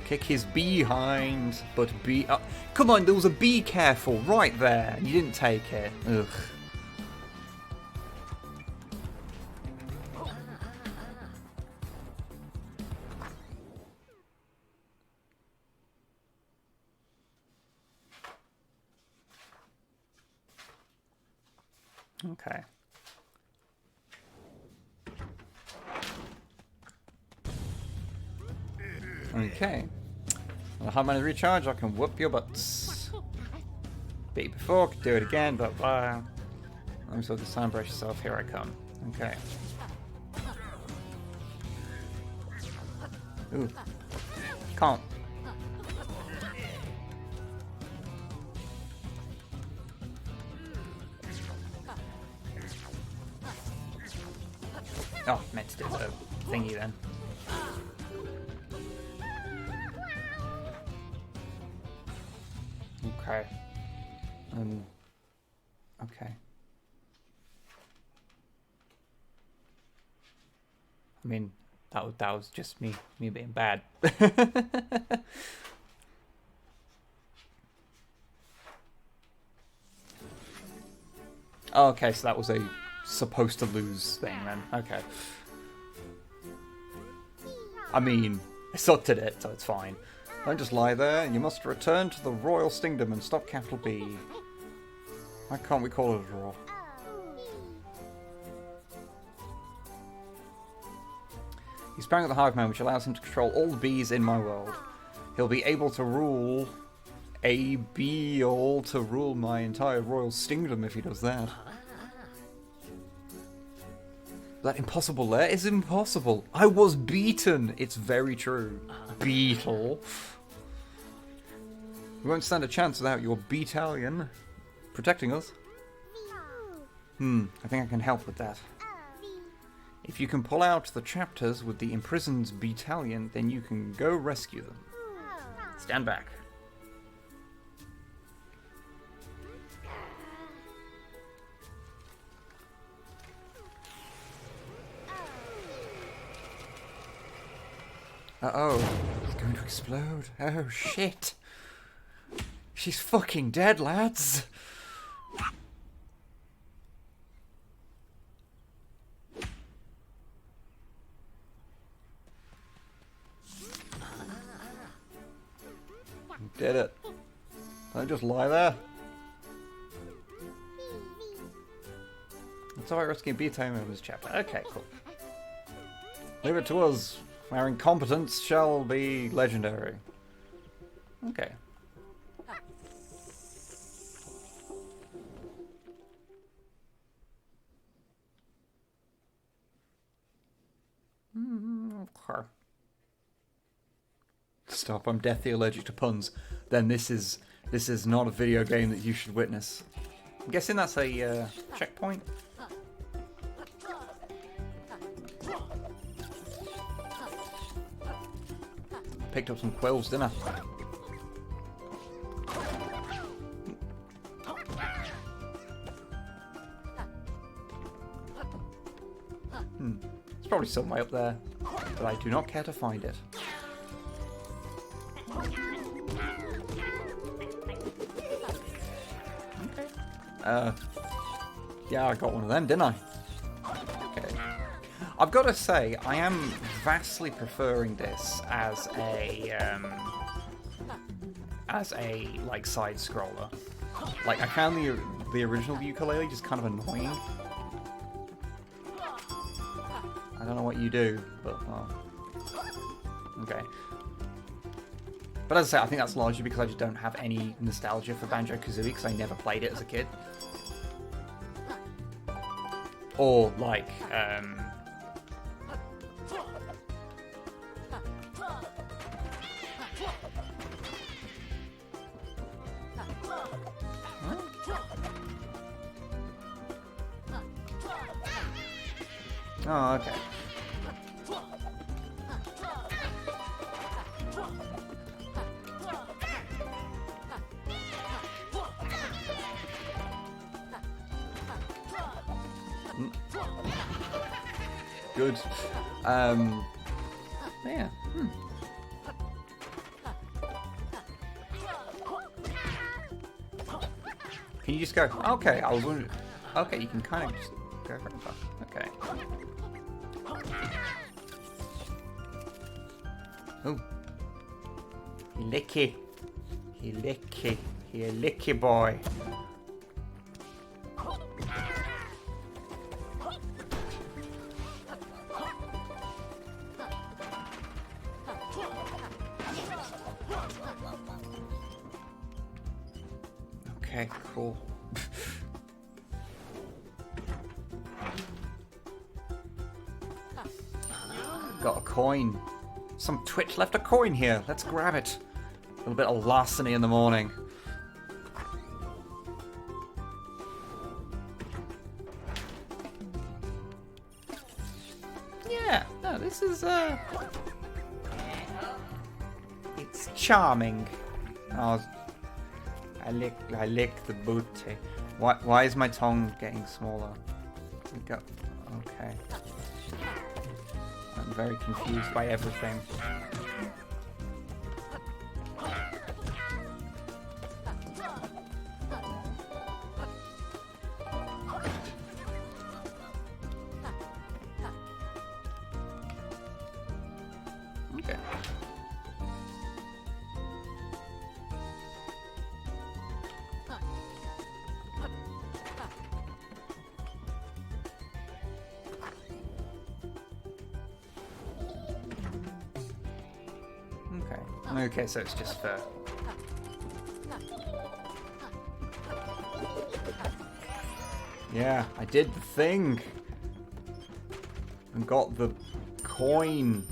Kick his behind, but be... come on, there was a be careful right there. You didn't take it. Ugh. Okay. Okay. Well, how many recharge? I can whoop your butts. Beat before, could do it again, but I'm so this time brace yourself, here I come. Okay. Ooh. Can't. Oh, meant to do the thingy then. Okay. Okay. I mean, that was just me being bad. Oh, okay, so that was a supposed to lose thing then. Okay. I mean, I sucked at it, so it's fine. Don't just lie there. You must return to the royal stingdom and stop capital B. Why can't we call it a draw? He's sprang at the hive mind, which allows him to control all the bees in my world. He'll be able to rule to rule my entire royal stingdom if he does that. That impossible there is impossible. I was beaten. It's very true. Beetle. We won't stand a chance without your battalion protecting us. I think I can help with that. If you can pull out the chapters with the imprisoned battalion, then you can go rescue them. Stand back. Uh-oh. It's going to explode. Oh, shit. She's fucking dead, lads. Did it. Don't just lie there. It's alright rescuing B-Time in this chapter. Okay, cool. Leave it to us. Our incompetence shall be legendary. Okay. Okay. Stop, I'm deathly allergic to puns. Then this is not a video game that you should witness. I'm guessing that's a checkpoint. Picked up some quills, didn't I? It's probably some way up there, but I do not care to find it. Okay. Yeah, I got one of them, didn't I? Okay. I've got to say, I am vastly preferring this as a like side scroller. Like I found the original ukulele just kind of annoying. I don't know what you do, but okay. But as I say, I think that's largely because I just don't have any nostalgia for Banjo-Kazooie because I never played it as a kid. Or like oh, okay. Good. Yeah. Can you just go? Okay, I was wondering. Okay, you can kind of just go for it. Okay. Oh. He licky. He licky. He a licky boy. Okay, cool. Got a coin. Some twitch left a coin here. Let's grab it. A little bit of larceny in the morning. Yeah, no, this is it's charming. Oh, I lick the booty. Why is my tongue getting smaller? Okay. I'm very confused by everything. Okay. Okay, so it's just for... Yeah, I did the thing! And got the coin.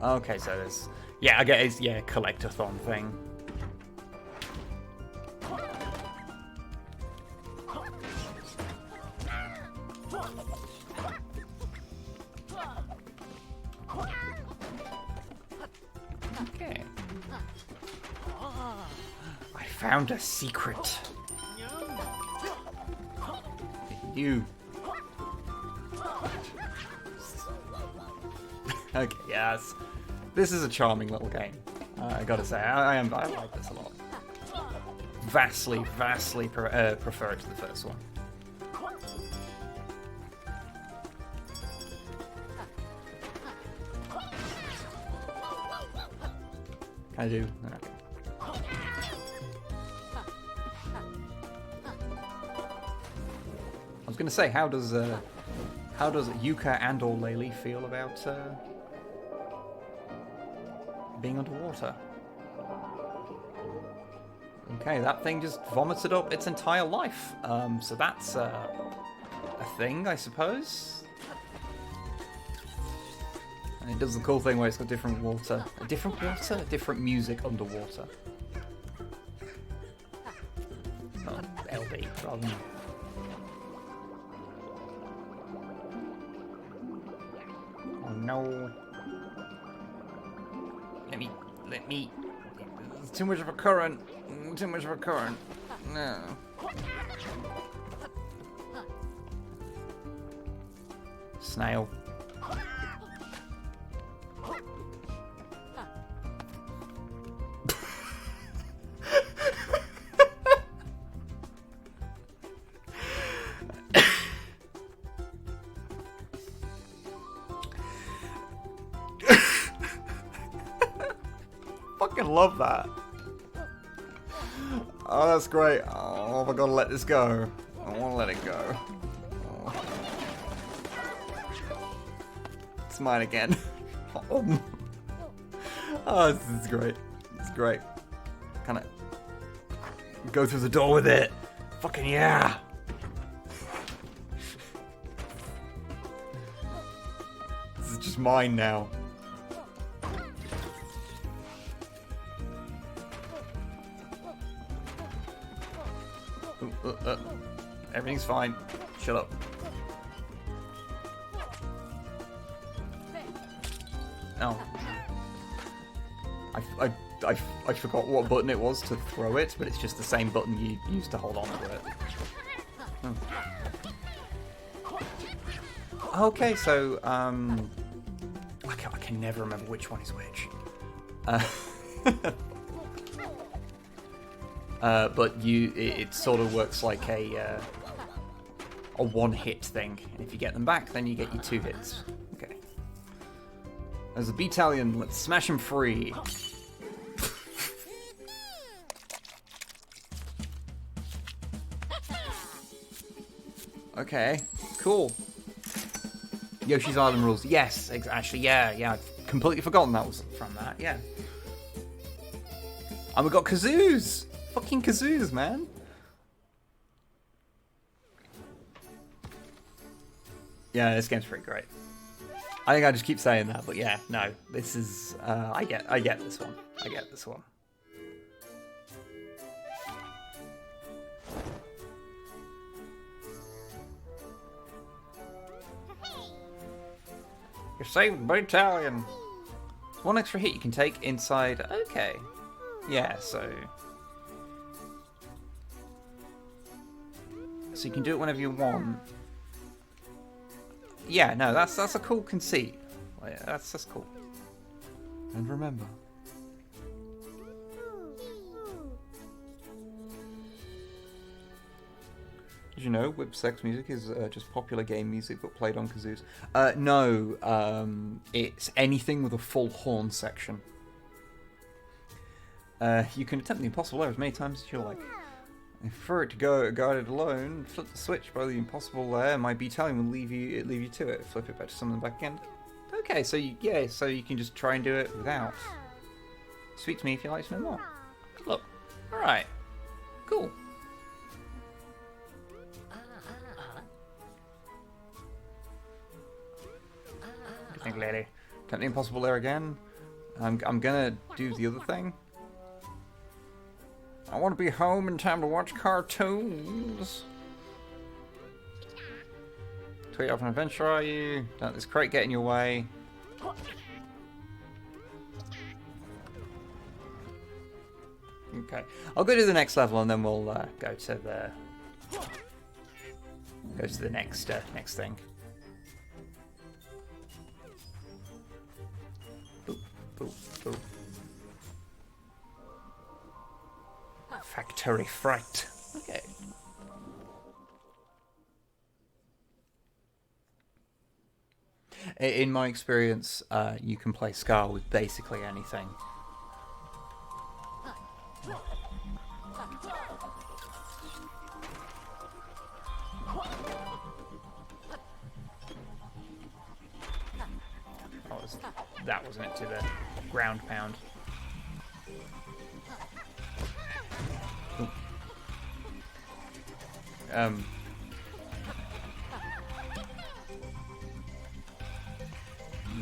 Okay, so there's... Yeah, I get it's, yeah, collectathon thing. Okay. I found a secret. You. Okay, yes. This is a charming little game. I gotta say, I like this a lot. Vastly prefer it to the first one. Can I do? Okay. I was gonna say, how does Yuka and or Laylee feel about being underwater? Okay, that thing just vomited up its entire life. So that's a thing, I suppose. And it does the cool thing where it's got different water, different music underwater. Oh, LB rather than. no. Let me. It's too much of a current. Too much of a current. No. Snail. Fucking love that. Oh, that's great. Oh, I gotta let this go. I wanna let it go. Oh. It's mine again. Oh, this is great. It's great. Kinda go through the door with it. Fucking yeah. This is just mine now. Everything's fine. Shut up. Oh. I forgot what button it was to throw it, but it's just the same button you used to hold on to it. Oh. Okay, so I can never remember which one is which. But it sort of works like a one-hit thing. And if you get them back, then you get your 2 hits. Okay. There's a battalion. Let's smash them free. Okay. Cool. Yoshi's Island rules. Yes, actually, yeah. I've completely forgotten that was from that. Yeah. And we got kazoos. Fucking kazoos, man. Yeah, this game's pretty great. I think I just keep saying that, but yeah, no. This is I get this one. I get this one. You saved battalion. 1 extra hit you can take inside. Okay. Yeah, so you can do it whenever you want. Yeah, no, that's a cool conceit. Yeah, that's cool. And remember. Did you know Wib sex music is just popular game music but played on kazoos? No, it's anything with a full horn section. You can attempt the impossible air as many times as you like. If for it to go guarded alone, flip the switch by the impossible air, my battalion will leave you to it. Flip it back to summon back again. Okay, so you can just try and do it without. Speak to me if you'd like to know more. Good luck. Alright. Cool. What do you think, lady? Attempt the impossible air again. I'm gonna do the other thing. I want to be home in time to watch cartoons. Tweet off an adventure, are you? Don't let this crate get in your way. Okay, I'll go to the next level and then we'll go to the next thing. Boop, boop, boop. Factory fright. Okay. In my experience, you can play Scar with basically anything. That wasn't it to the ground pound.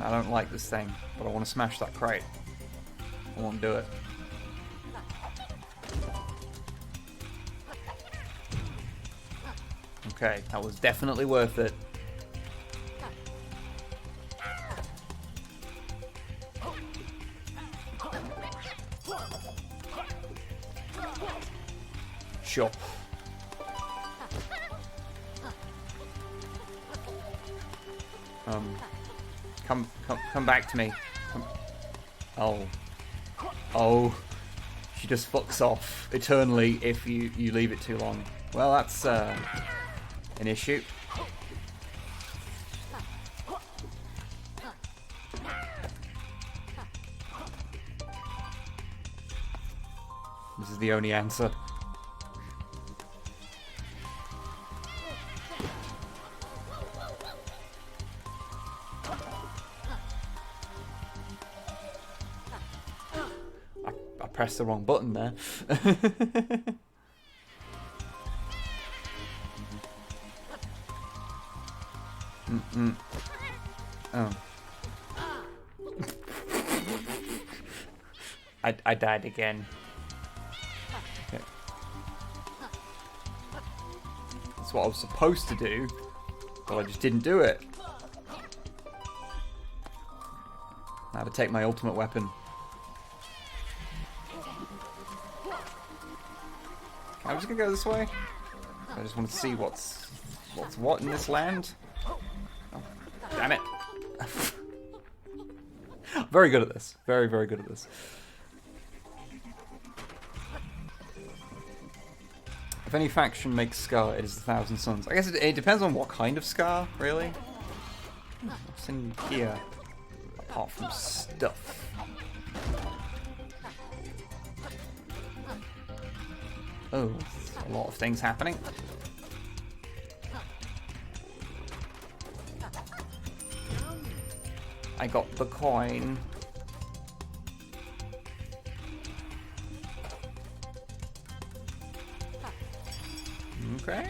I don't like this thing, but I want to smash that crate. I want to do it. Okay, that was definitely worth it. Sure. Come back to me. Oh. Oh. She just fucks off eternally if you leave it too long. Well, that's an issue. This is the only answer. I pressed the wrong button there. Oh. I died again. Okay. That's what I was supposed to do, but I just didn't do it. I had to take my ultimate weapon. I'm just gonna go this way. I just want to see what's what in this land. Oh, damn it. Very good at this. Very, very good at this. If any faction makes Scar, it is the Thousand Suns. I guess it depends on what kind of Scar, really. What's in here? Apart from stuff. Oh, a lot of things happening. I got the coin. Okay.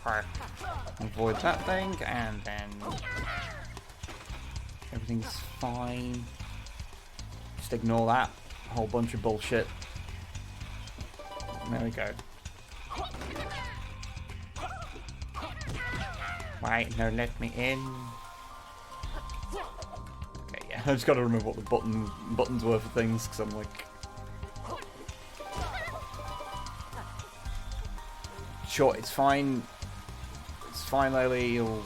Okay. Avoid that thing, and then everything's fine. Just ignore that whole bunch of bullshit. There we go. Right, no, let me in. Okay, yeah, I just gotta remember what the buttons were for things, because I'm like... Sure, it's fine. It's fine, Lily. You'll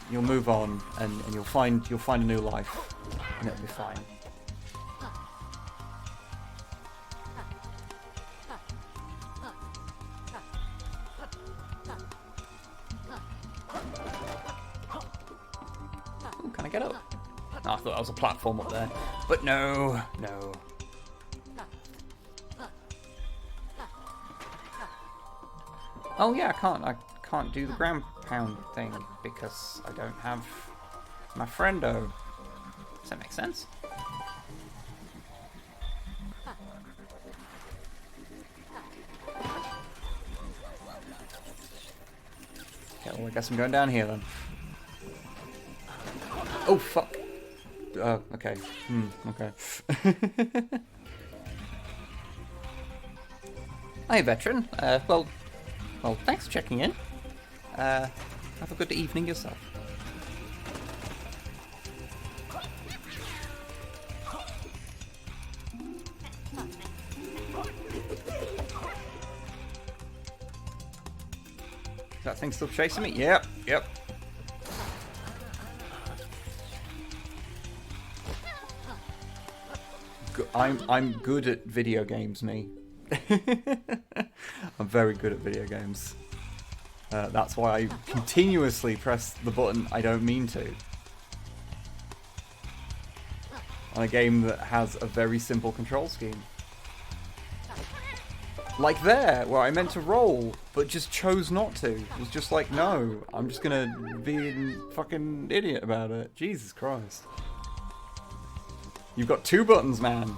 move on, and you'll find a new life, and it'll be fine. Ooh, can I get up? Oh, I thought that was a platform up there, but no. Oh yeah, I can't do the ground pound thing because I don't have my friendo. Does that make sense? Okay, well I guess I'm going down here then. Oh fuck. Okay. Okay. Hi veteran. Well, thanks for checking in. Have a good evening yourself. Is that thing still chasing me? Yep. I'm good at video games, me. I'm very good at video games. That's why I continuously press the button I don't mean to. On a game that has a very simple control scheme. Like there, where I meant to roll, but just chose not to. It was just like, no, I'm just gonna be a fucking idiot about it. Jesus Christ. You've got two buttons, man.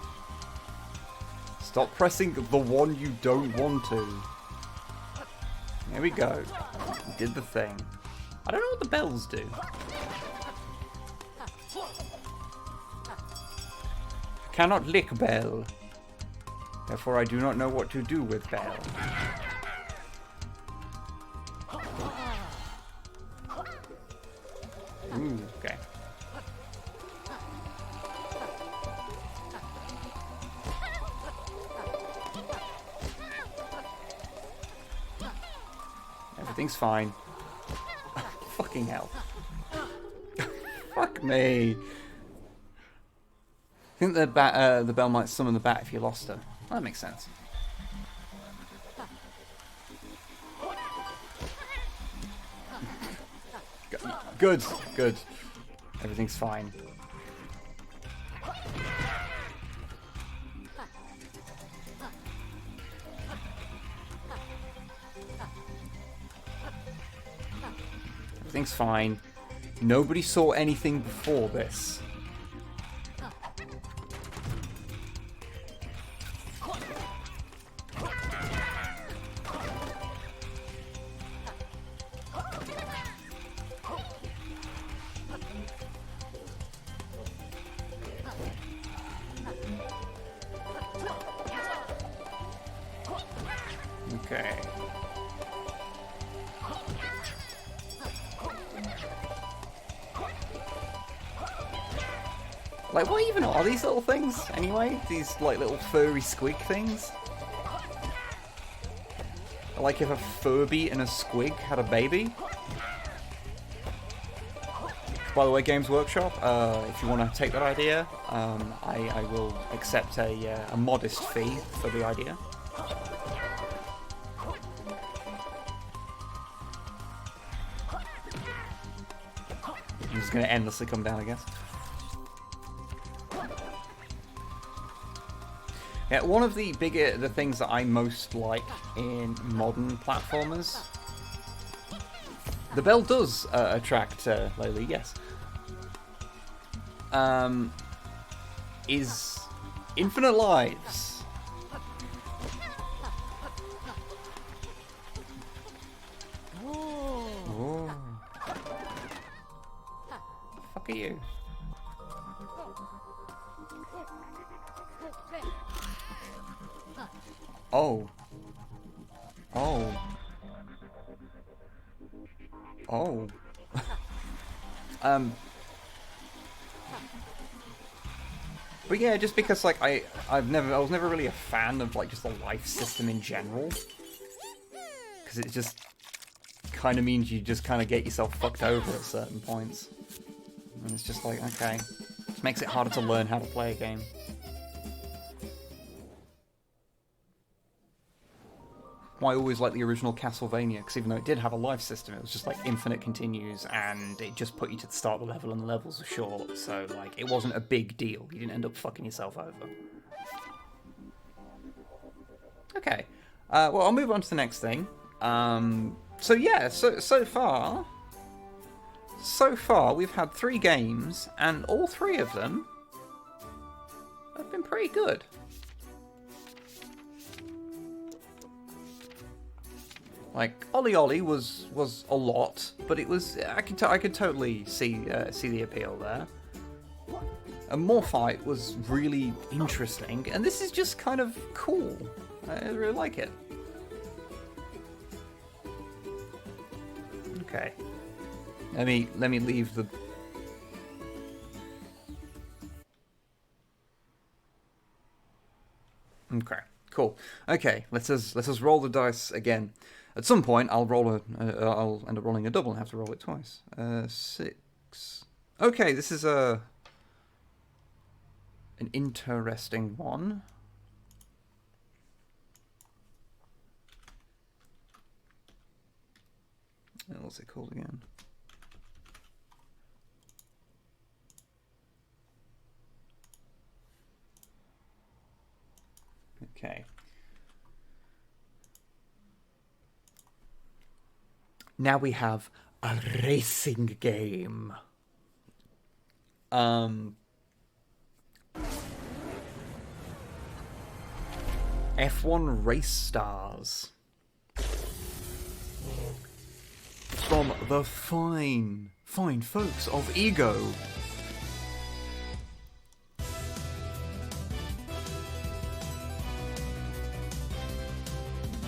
Stop pressing the one you don't want to. There we go. We did the thing. I don't know what the bells do. I cannot lick bell. Therefore I do not know what to do with bell. Ooh, okay. Everything's fine. Fucking hell. Fuck me. I think the bell might summon the bat if you lost her. That makes sense. Good, good. Everything's fine. Everything's fine. Nobody saw anything before this. Okay. Like, what even are these little things, anyway? These, like, little furry squig things? Like if a Furby and a squig had a baby? By the way, Games Workshop, if you want to take that idea, I will accept a modest fee for the idea. I'm just going to endlessly come down, I guess. Yeah, one of the things that I most like in modern platformers, the bell does attract Lily, yes, is infinite lives. Oh. Fuck are you? Oh. Oh. Oh. But yeah, just because like I was never really a fan of like just the life system in general, because it just kind of means you just kind of get yourself fucked over at certain points, and it's just like, okay, it makes it harder to learn how to play a game. I always liked the original Castlevania, because even though it did have a life system, it was just like infinite continues, and it just put you to the start of the level, and the levels were short, so like it wasn't a big deal. You didn't end up fucking yourself over. Okay, well, I'll move on to the next thing. So yeah, so far we've had 3 games, and all 3 of them have been pretty good. Like Ollie Ollie was a lot, but it was I could totally see the appeal there. And Morphite was really interesting, and this is just kind of cool. I really like it. Okay, let me leave the. Okay, cool. Okay, let's us roll the dice again. At some point, I'll end up rolling a double and have to roll it twice. 6. Okay, this is an interesting one. What's it called again? Okay. Now we have a racing game. F1 Race Stars. From the fine folks of Ego.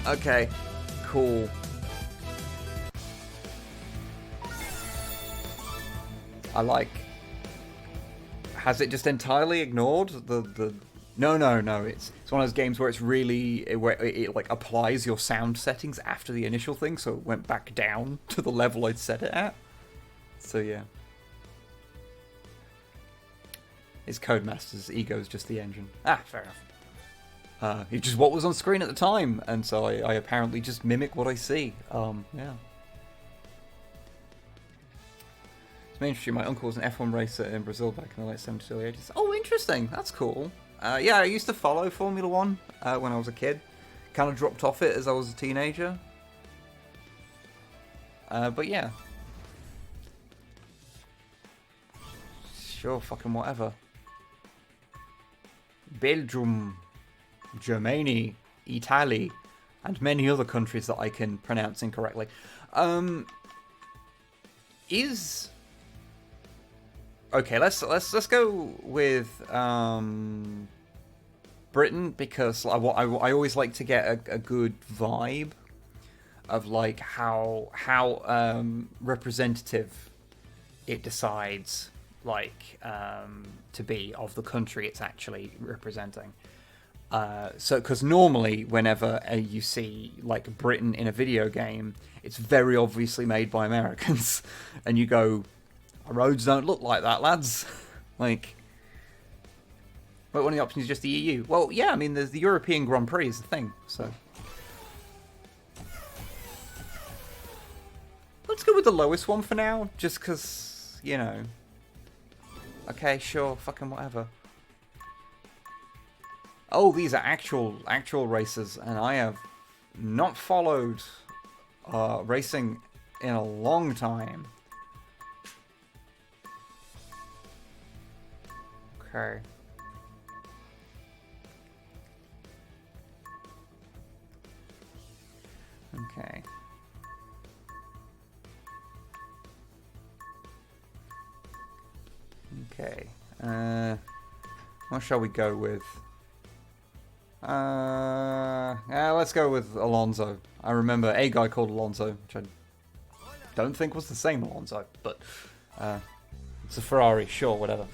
Okay, cool. I like... Has it just entirely ignored the... No, it's one of those games where it's really... where it like, applies your sound settings after the initial thing, so it went back down to the level I'd set it at. So, yeah. His Codemaster's ego is just the engine. Ah, fair enough. It's just what was on screen at the time, and so I apparently just mimic what I see. Yeah. It's mainly interesting. My uncle was an F1 racer in Brazil back in the late 70s, early 80s. Oh, interesting. That's cool. Yeah, I used to follow Formula 1 when I was a kid. Kind of dropped off it as I was a teenager. But yeah. Sure, fucking whatever. Belgium, Germany, Italy, and many other countries that I can pronounce incorrectly. Okay, let's go with Britain, because I always like to get a good vibe of like how representative it decides like to be of the country it's actually representing. So because normally whenever you see like Britain in a video game, it's very obviously made by Americans, and you go, our roads don't look like that, lads. Like, but one of the options is just the EU. Well, yeah, I mean, there's the European Grand Prix is the thing, so. Let's go with the lowest one for now, just because, you know. Okay, sure, fucking whatever. Oh, these are actual races, and I have not followed racing in a long time. Okay. Okay. Okay. What shall we go with? Yeah, let's go with Alonso. I remember a guy called Alonso, which I don't think was the same Alonso, but it's a Ferrari, sure, whatever.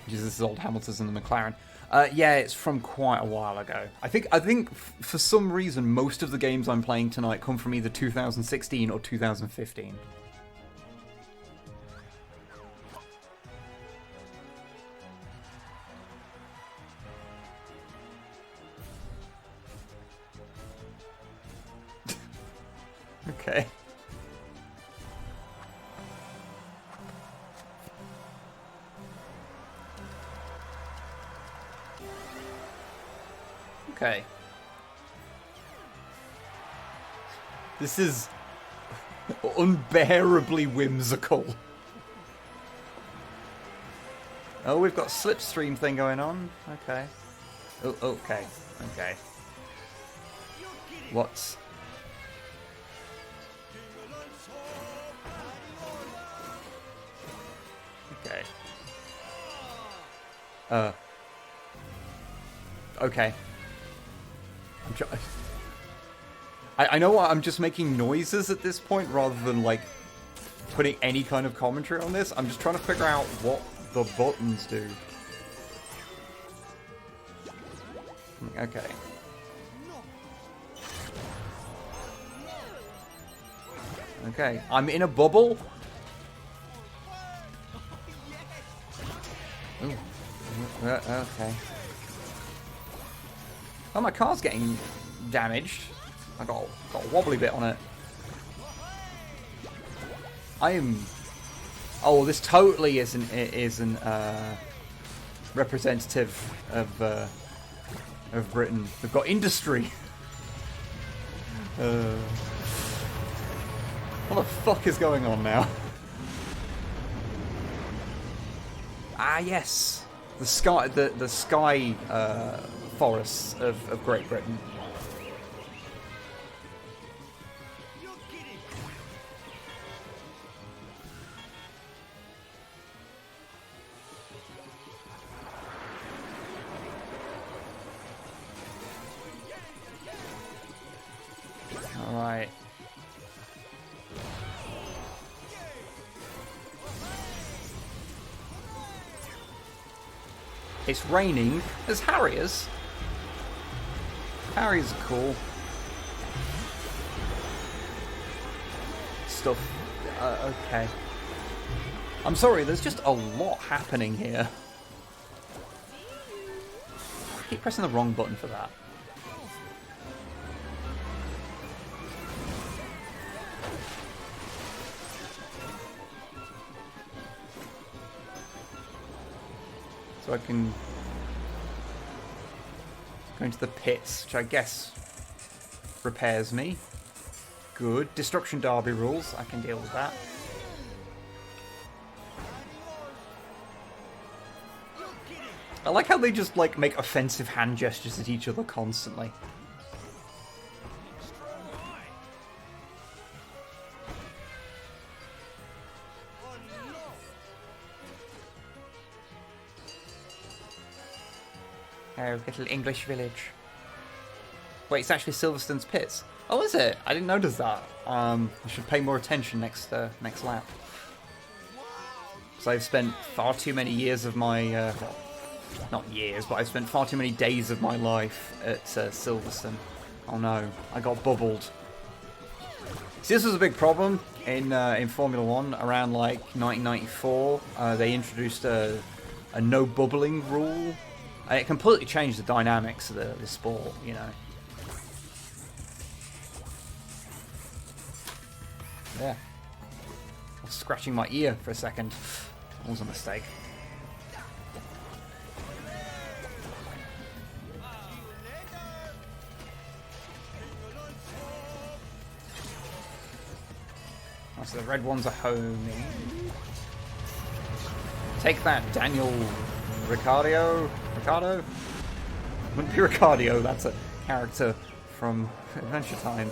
Jesus, this is old Hamilton's in the McLaren. Yeah, it's from quite a while ago. I think for some reason most of the games I'm playing tonight come from either 2016 or 2015. Okay. Okay. This is unbearably whimsical. Oh, we've got slipstream thing going on. Okay. Oh, okay. Okay. What's... Okay. Okay. I know I'm just making noises at this point rather than like putting any kind of commentary on this. I'm just trying to figure out what the buttons do. Okay. Okay, I'm in a bubble. Ooh. Okay. Oh, my car's getting damaged. I got a wobbly bit on it. Oh, this totally isn't representative of Britain. We've got industry. What the fuck is going on now? Ah, yes, the sky forests of Great Britain. All right. It's raining. There's Harriers. Harriers are cool. Stuff. Okay. I'm sorry, there's just a lot happening here. I keep pressing the wrong button for that. So I can go into the pits, which I guess repairs me. Good. Destruction Derby rules. I can deal with that. I like how they just, like, make offensive hand gestures at each other constantly. Oh, little English village. Wait, it's actually Silverstone's pits. Oh, is it? I didn't notice that. I should pay more attention next lap. Because I've spent far too many years of my, well, not years, but I've spent far too many days of my life at Silverstone. Oh no, I got bubbled. See, this was a big problem in Formula 1 around like 1994. They introduced a no bubbling rule. And it completely changed the dynamics of the sport, you know. Yeah. I was scratching my ear for a second. That was a mistake. Oh, so the red ones are homing. Take that, Daniel Ricciardo? Wouldn't be Ricciardo, that's a character from Adventure Time.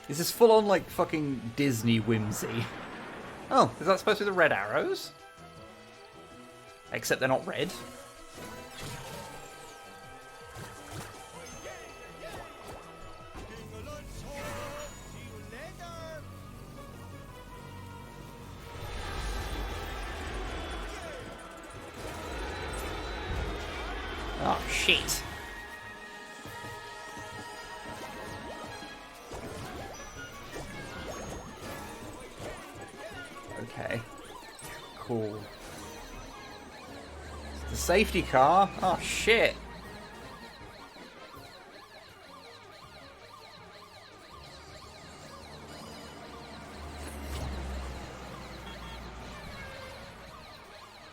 This is full on like fucking Disney whimsy. Oh, is that supposed to be the red arrows? Except they're not red. Oh, shit. Okay. Cool. It's the safety car. Oh, shit.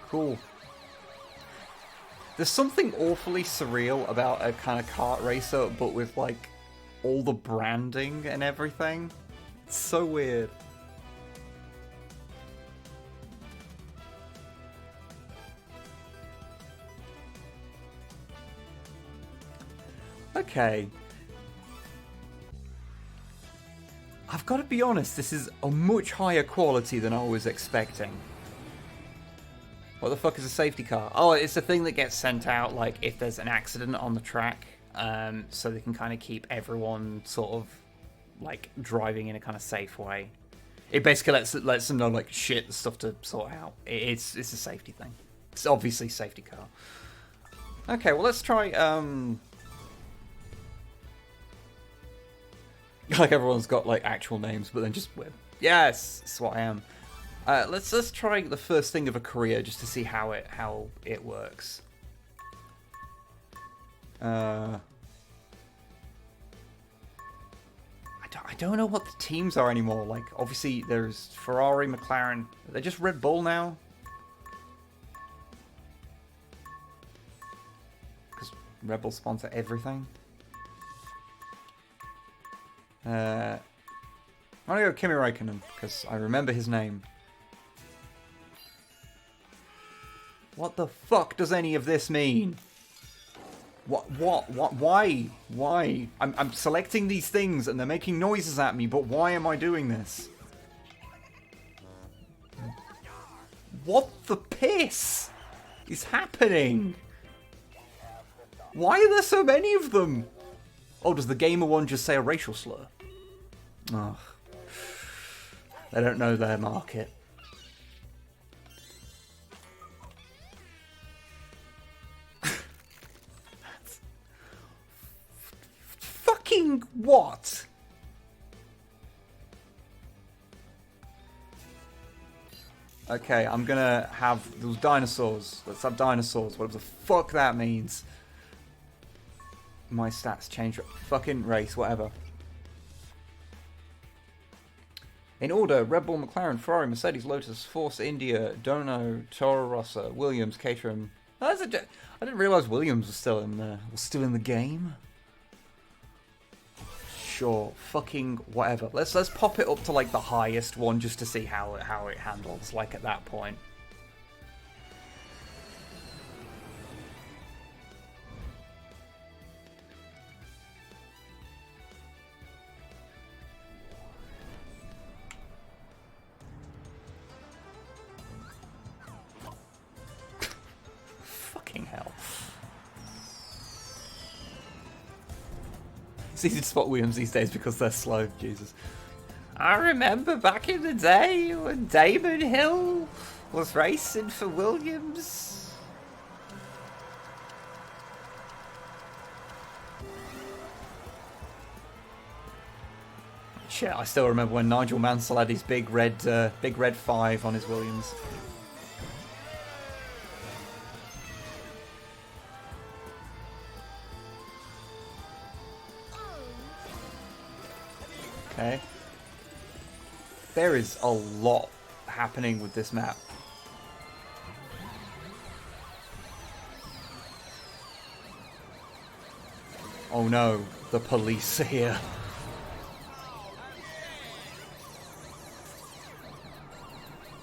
Cool. There's something awfully surreal about a kind of kart racer, but with, like, all the branding and everything. It's so weird. Okay. I've got to be honest, this is a much higher quality than I was expecting. What the fuck is a safety car? Oh, it's a thing that gets sent out, like, if there's an accident on the track, so they can kind of keep everyone sort of, like, driving in a kind of safe way. It basically lets them know, like, shit, stuff to sort out. It's a safety thing. It's obviously a safety car. Okay, well, let's try, like, everyone's got, like, actual names, but then just Wib. Yes, that's what I am. Let's try the first thing of a career just to see how it works. I don't know what the teams are anymore. Like, obviously there's Ferrari, McLaren. Are they just Red Bull now? Because Red Bull sponsor everything. I'm gonna go Kimi Räikkönen because I remember his name. What the fuck does any of this mean? What, why? I'm selecting these things and they're making noises at me, but why am I doing this? What the piss is happening? Why are there so many of them? Oh, does the gamer one just say a racial slur? Oh. They don't know their market. Fucking what? Okay, I'm gonna have those dinosaurs. Let's have dinosaurs, whatever the fuck that means. My stats change. Fucking race, whatever. In order: Red Bull, McLaren, Ferrari, Mercedes, Lotus, Force India, Dono, Toro Rosso, Williams, Caterham. I didn't realise Williams was still in the game. Sure, fucking whatever. Let's pop it up to like the highest one just to see how it handles. Like at that point. Fucking hell. It's easy to spot Williams these days because they're slow, Jesus. I remember back in the day when Damon Hill was racing for Williams. Shit, I still remember when Nigel Mansell had his big red 5 on his Williams. Okay. There is a lot happening with this map. Oh no, the police are here.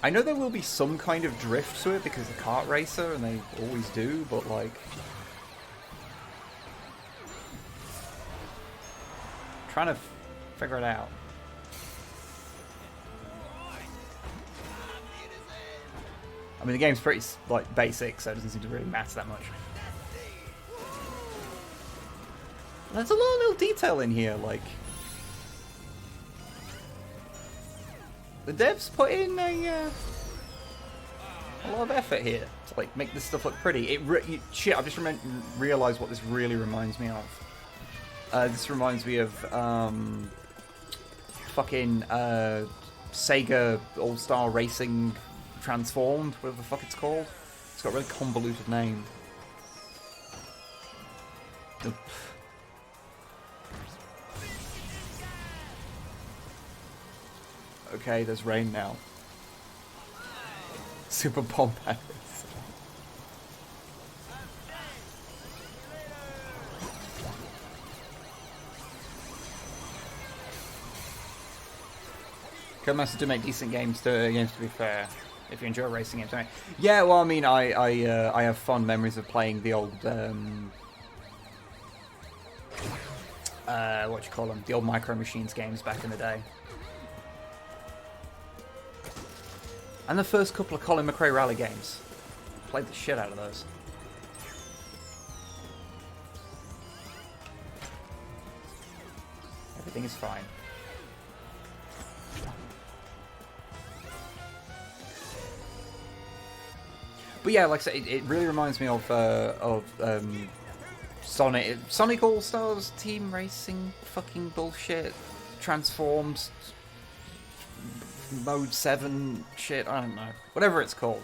I know there will be some kind of drift to it because it's a kart racer and they always do, but like... trying to figure it out. I mean, the game's pretty like basic, so it doesn't seem to really matter that much. There's a lot of little detail in here, like the devs put in a lot of effort here to like make this stuff look pretty. Shit, I've just realized what this really reminds me of. This reminds me of fucking Sega All-Star Racing Transformed, whatever the fuck it's called. It's got a really convoluted name. Okay, there's rain now. Super Pompeii. Codemasters do make decent games to be fair. If you enjoy racing games, right? Yeah, well, I mean, I have fond memories of playing the old what you call them? The old Micro Machines games back in the day. And the first couple of Colin McRae Rally games. Played the shit out of those. Everything is fine. But yeah, like I said, it really reminds me of Sonic All Stars Team Racing fucking bullshit, Transformed, Mode 7 shit. I don't know, whatever it's called.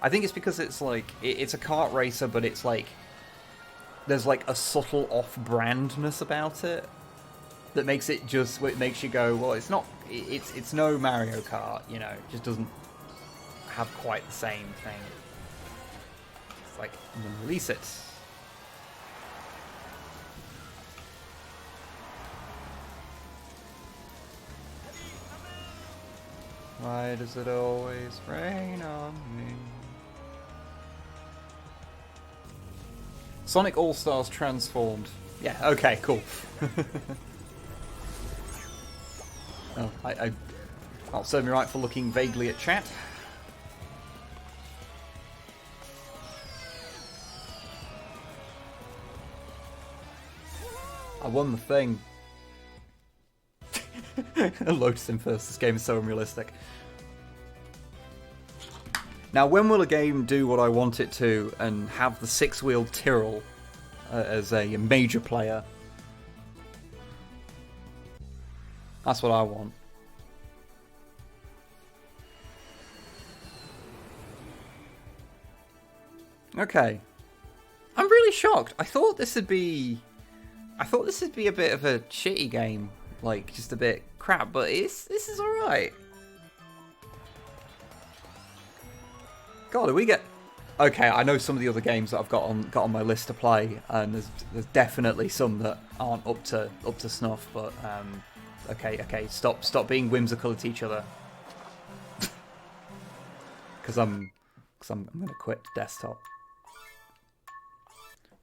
I think it's because it's like it's a kart racer, but it's like there's like a subtle off-brandness about it that makes it just it makes you go, well, it's not, it's no Mario Kart, you know, it just doesn't have quite the same thing. Like, release it. Why does it always rain on me? Sonic All-Stars Transformed. Yeah, okay, cool. Oh, I'll serve me right for looking vaguely at chat. I won the thing. Lotus in first. This game is so unrealistic. Now, when will a game do what I want it to and have the six-wheeled Tyrrell as a major player? That's what I want. Okay. I'm really shocked. I thought this would be a bit of a shitty game, like just a bit crap, but this is alright. God, do we get... Okay, I know some of the other games that I've got on my list to play, and there's definitely some that aren't up to snuff. But okay, stop being whimsical at each other, because I'm gonna quit desktop.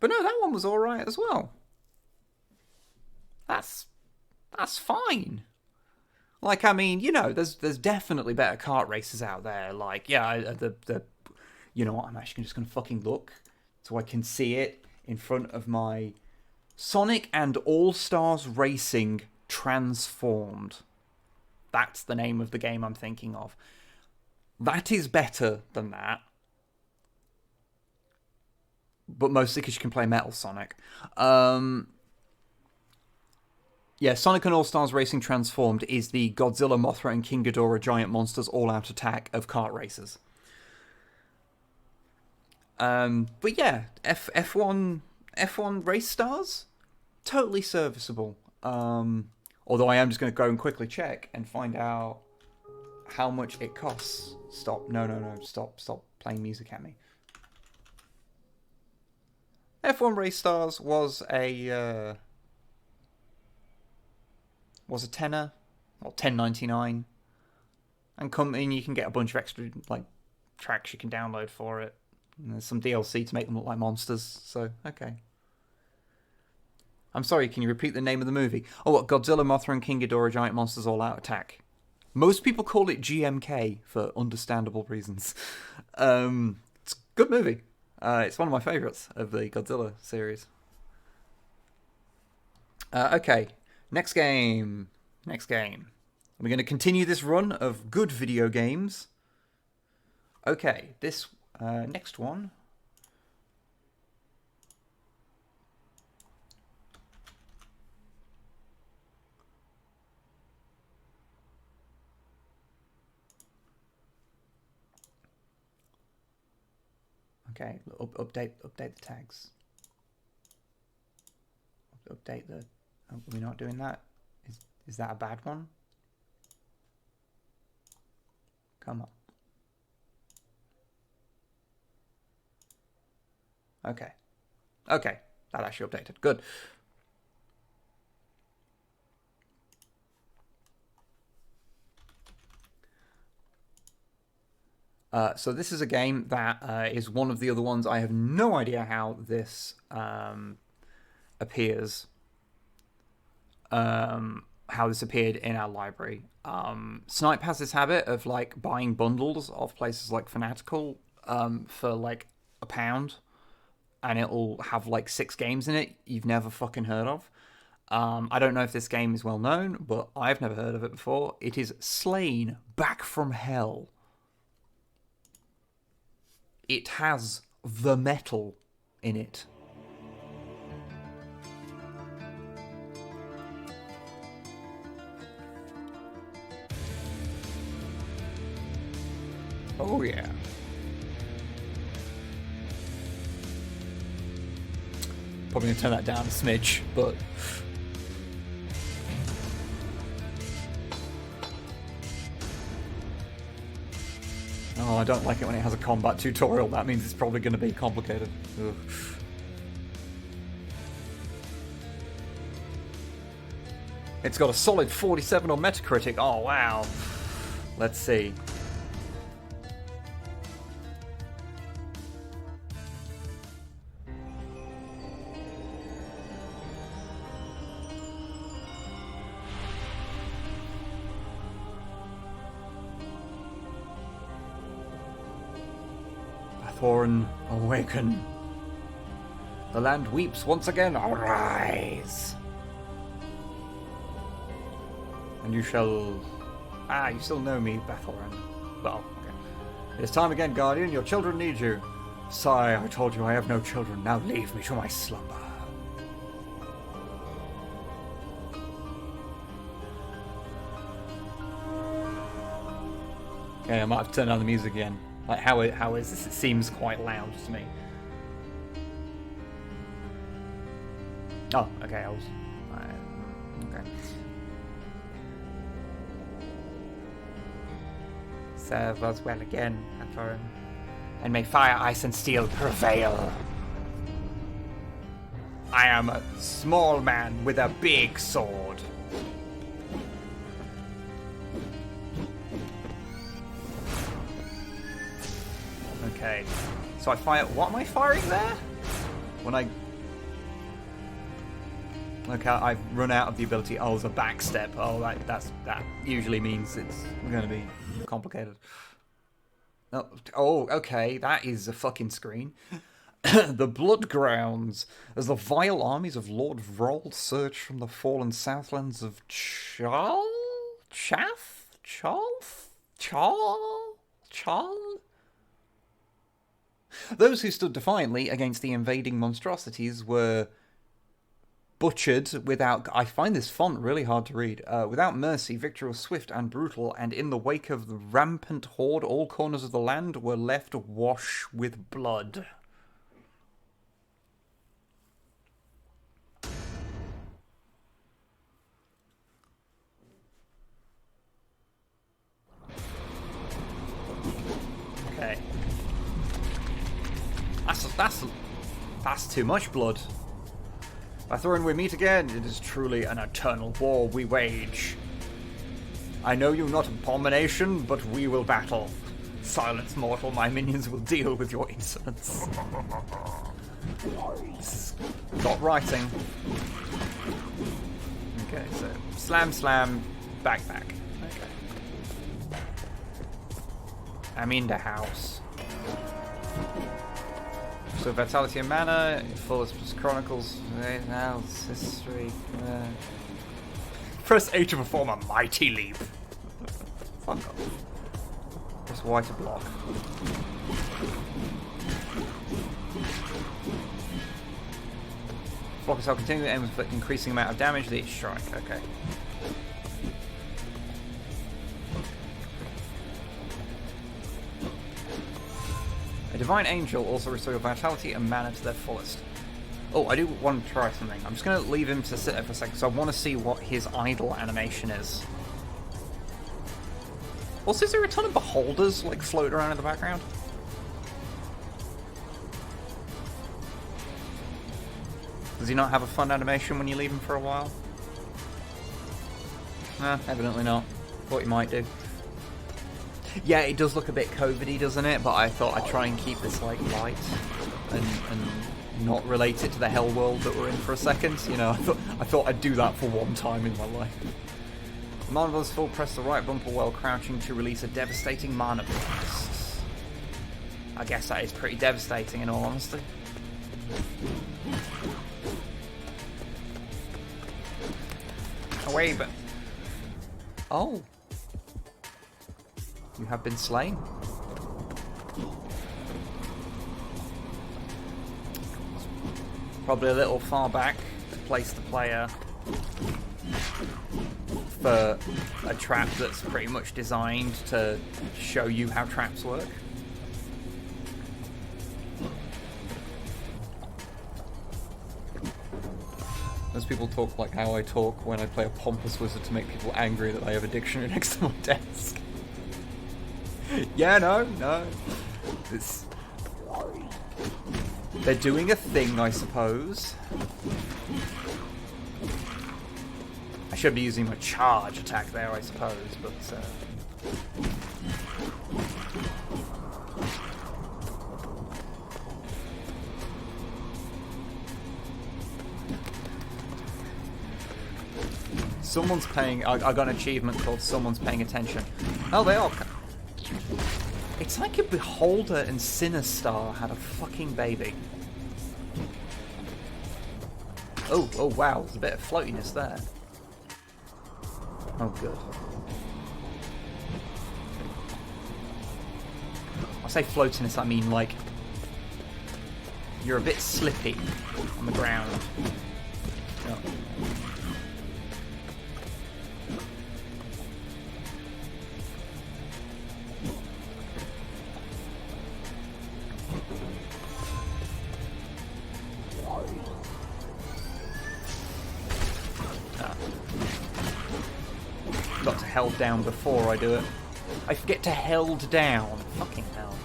But no, that one was all right as well. That's fine. Like, I mean, you know, there's definitely better kart races out there. Like, yeah, you know what? I'm actually just gonna fucking look so I can see it in front of my Sonic and All Stars Racing Transformed. That's the name of the game I'm thinking of. That is better than that. But mostly because you can play Metal Sonic. Yeah, Sonic and All Stars Racing Transformed is the Godzilla, Mothra, and King Ghidorah giant monsters all-out attack of kart races. But yeah, F1 race stars, totally serviceable. Although I am just going to go and quickly check and find out how much it costs. Stop! No! Stop playing music at me. F1 race stars was a tenner, or $10.99, and come in. You can get a bunch of extra like tracks you can download for it. And there's some DLC to make them look like monsters. So okay. I'm sorry. Can you repeat the name of the movie? Oh, what? Godzilla, Mothra, and King Ghidorah Giant Monsters All Out Attack. Most people call it GMK for understandable reasons. It's a good movie. It's one of my favourites of the Godzilla series. Okay. Next game. We're going to continue this run of good video games. Okay, this next one. Okay, update the tags. Update the... Are we not doing that? Is that a bad one? Come on. Okay. That actually updated. Good. So this is a game that is one of the other ones. I have no idea how this appears. How this appeared in our library. Snipe has this habit of like buying bundles of places like Fanatical for like £1, and it'll have like 6 games in it you've never fucking heard of. I don't know if this game is well known, but I've never heard of it before. It is Slain Back from Hell. It has the metal in it. Oh yeah. Probably gonna turn that down a smidge, but oh, I don't like it when it has a combat tutorial. That means it's probably gonna be complicated. Ugh. It's got a solid 47 on Metacritic. Oh wow. Let's see. Thorn awaken. The land weeps once again. Arise. And you shall... Ah, you still know me, Bethelran. Well, okay. It's time again, Guardian. Your children need you. Sigh, I told you I have no children. Now leave me to my slumber. Okay, I might have to turn down the music again. Like, how is this? It seems quite loud to me. Oh, okay, I was... okay. Serve us well again, Athoran. And may fire, ice, and steel prevail. I am a small man with a big sword. Okay, so I fire... What am I firing there? When I... Okay, I've run out of the ability. Oh, it's a back step. Oh, that usually means it's going to be complicated. Oh, okay, that is a fucking screen. The Blood Grounds. As the vile armies of Lord Vroll surge from the fallen southlands of Chal? Those who stood defiantly against the invading monstrosities were butchered without... I find this font really hard to read. Without mercy, victory was swift and brutal, and in the wake of the rampant horde, all corners of the land were left awash with blood. Okay. That's too much blood. Athoran, we meet again. It is truly an eternal war we wage. I know you not abomination, but we will battle. Silence, mortal. My minions will deal with your insolence. This is got writing. Okay, so slam, slam, back. Okay. I'm in the house. So Vitality and Mana, Fullest plus Chronicles, now history. Press A to perform a mighty leap. Fuck off. Press Y to block. Block itself continue to aim with increasing amount of damage with each strike. Okay. A Divine Angel also restores Vitality and Mana to their fullest. Oh, I do want to try something. I'm just going to leave him to sit there for a second, so I want to see what his idle animation is. Also, is there a ton of beholders, like, floating around in the background? Does he not have a fun animation when you leave him for a while? Nah, evidently not. Thought he might do. Yeah, it does look a bit COVID-y, doesn't it? But I thought I'd try and keep this, like, light and not relate it to the hell world that we're in for a second. You know, I thought I'd do that for one time in my life. Marvelous full, press the right bumper while crouching to release a devastating mana blast. I guess that is pretty devastating in all honesty. Away, but... Oh. You have been slain. Probably a little far back to place the player for a trap that's pretty much designed to show you how traps work. Most people talk like how I talk when I play a pompous wizard to make people angry that I have a dictionary next to my desk. Yeah, no. It's... They're doing a thing, I suppose. I should be using my charge attack there, I suppose, but... Someone's paying... I got an achievement called Someone's Paying Attention. Oh, they are... It's like if Beholder and Sinistar had a fucking baby. Oh wow, there's a bit of floatiness there. Oh, good. I say floatiness, I mean like you're a bit slippy on the ground. Oh. Got to held down before I do it. I forget to held down. Fucking hell.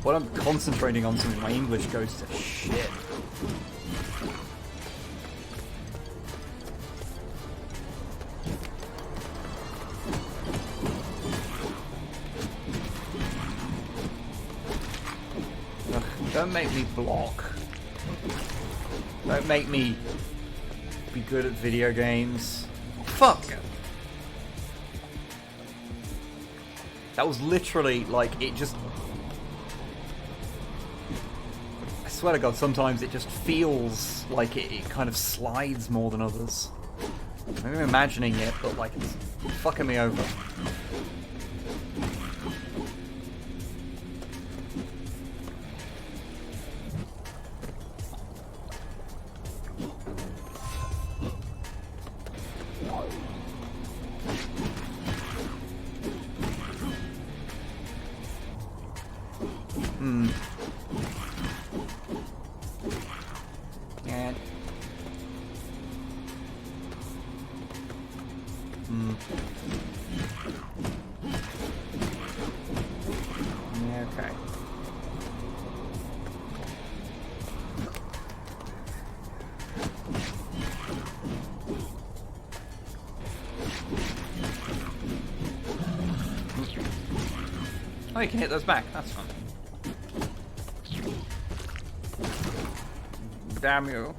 When I'm concentrating on something, my English goes to shit. Ugh, don't make me block. Don't make me be good at video games. Fuck! That was literally, like, it just... I swear to God, sometimes it just feels like it kind of slides more than others. Maybe I'm imagining it, but, like, it's fucking me over. Yeah. Yeah, okay. Oh, you can hit those back. That's fun. Damn you.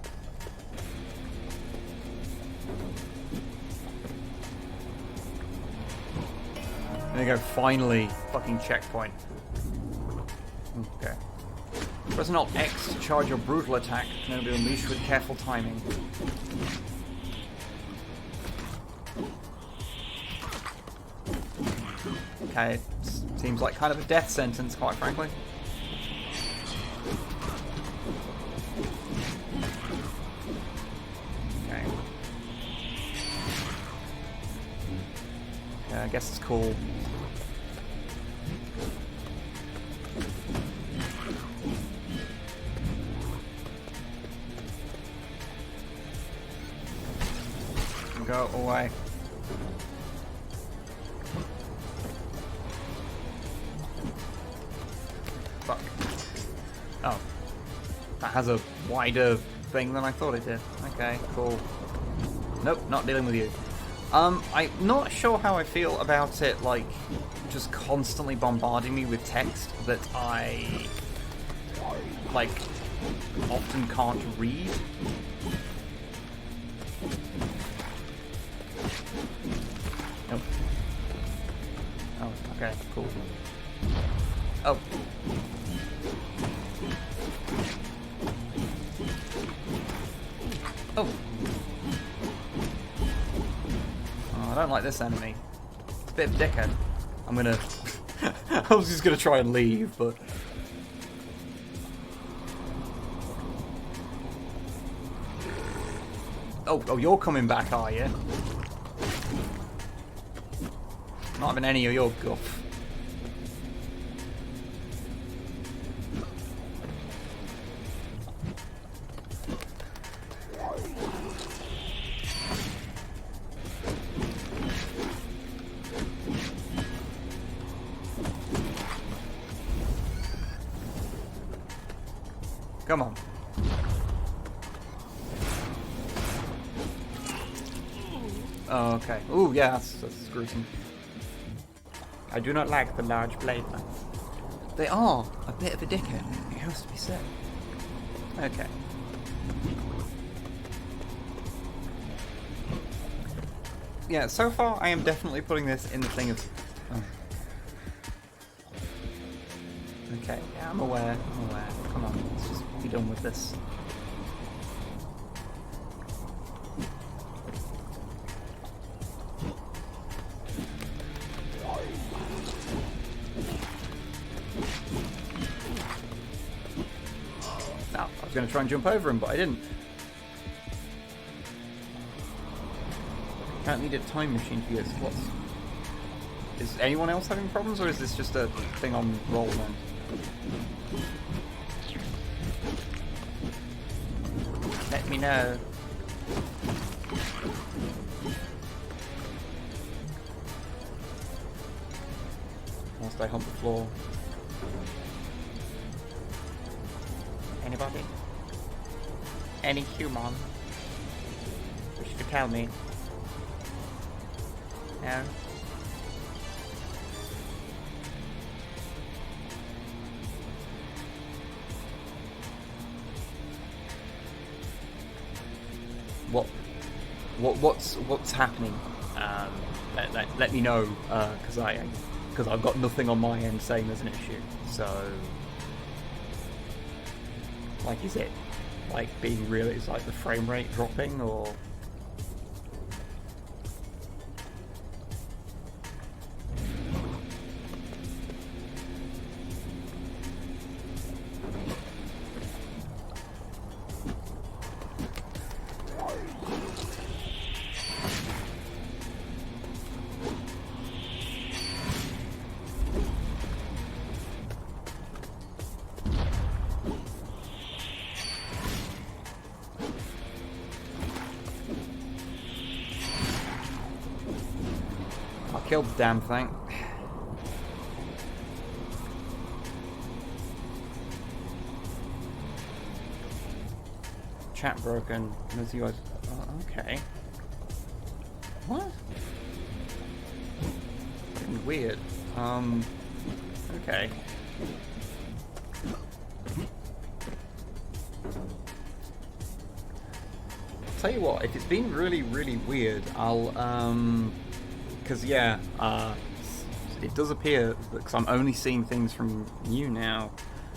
There you go, finally. Fucking checkpoint. Okay. Press Alt X to charge your brutal attack, and it'll be unleashed with careful timing. Okay, it seems like kind of a death sentence, quite frankly. Okay. Yeah, I guess it's cool. Go away. Fuck. Oh. That has a wider thing than I thought it did. Okay, cool. Nope, not dealing with you. I'm not sure how I feel about it, like, just constantly bombarding me with text that I, like, often can't read. Nope. Oh, okay, cool. Oh. Oh. Oh, I don't like this enemy. It's a bit of a dickhead. I'm gonna... I was just gonna try and leave, but... Oh, you're coming back, are you? Not having any of your guff. Come on. Oh, okay. Ooh, yeah, that's gruesome. I do not like the large blade knives. They are a bit of a dickhead, it has to be said. Okay. Yeah, so far I am definitely putting this in the thing of... Oh. Okay, yeah, I'm aware. Come on, let's just be done with this. was going to try and jump over him, but I didn't. Can't need a time machine to get what's... Is anyone else having problems, or is this just a thing on roll then? Let me know. Whilst I hump the floor. Anybody? Any human? Wish to tell me? No? What's happening? Let me know, because I've got nothing on my end saying there's an issue. So, like, is it like being really? Is like the frame rate dropping, or? Killed the damn thing. Chat broken. As you guys. Oh, okay. What? Fucking weird. Okay. Tell you what, if it's been really, really weird, I'll because yeah, it does appear, because I'm only seeing things from you now,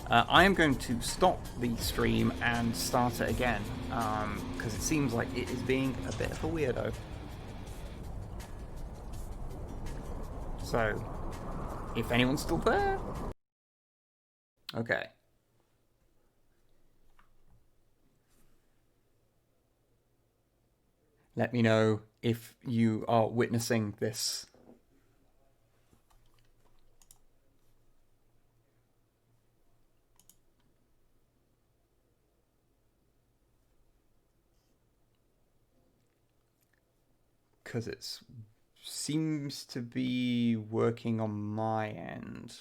I am going to stop the stream and start it again, because it seems like it is being a bit of a weirdo. So, if anyone's still there... Okay. Let me know if you are witnessing this. Because it seems to be working on my end.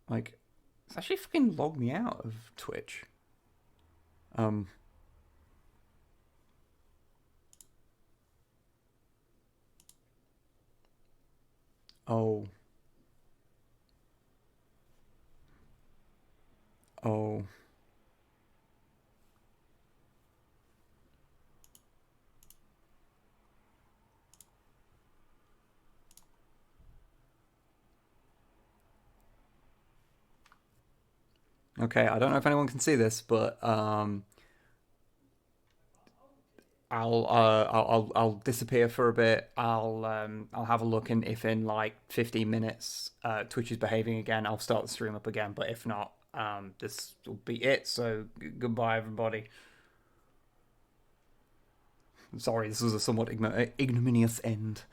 Like, it's actually fucking logged me out of Twitch. Oh. Oh. Okay, I don't know if anyone can see this, but I'll disappear for a bit. I'll have a look, and if in like 15 minutes Twitch is behaving again, I'll start the stream up again. But if not, this will be it. So goodbye, everybody. Sorry, this was a somewhat ignominious end.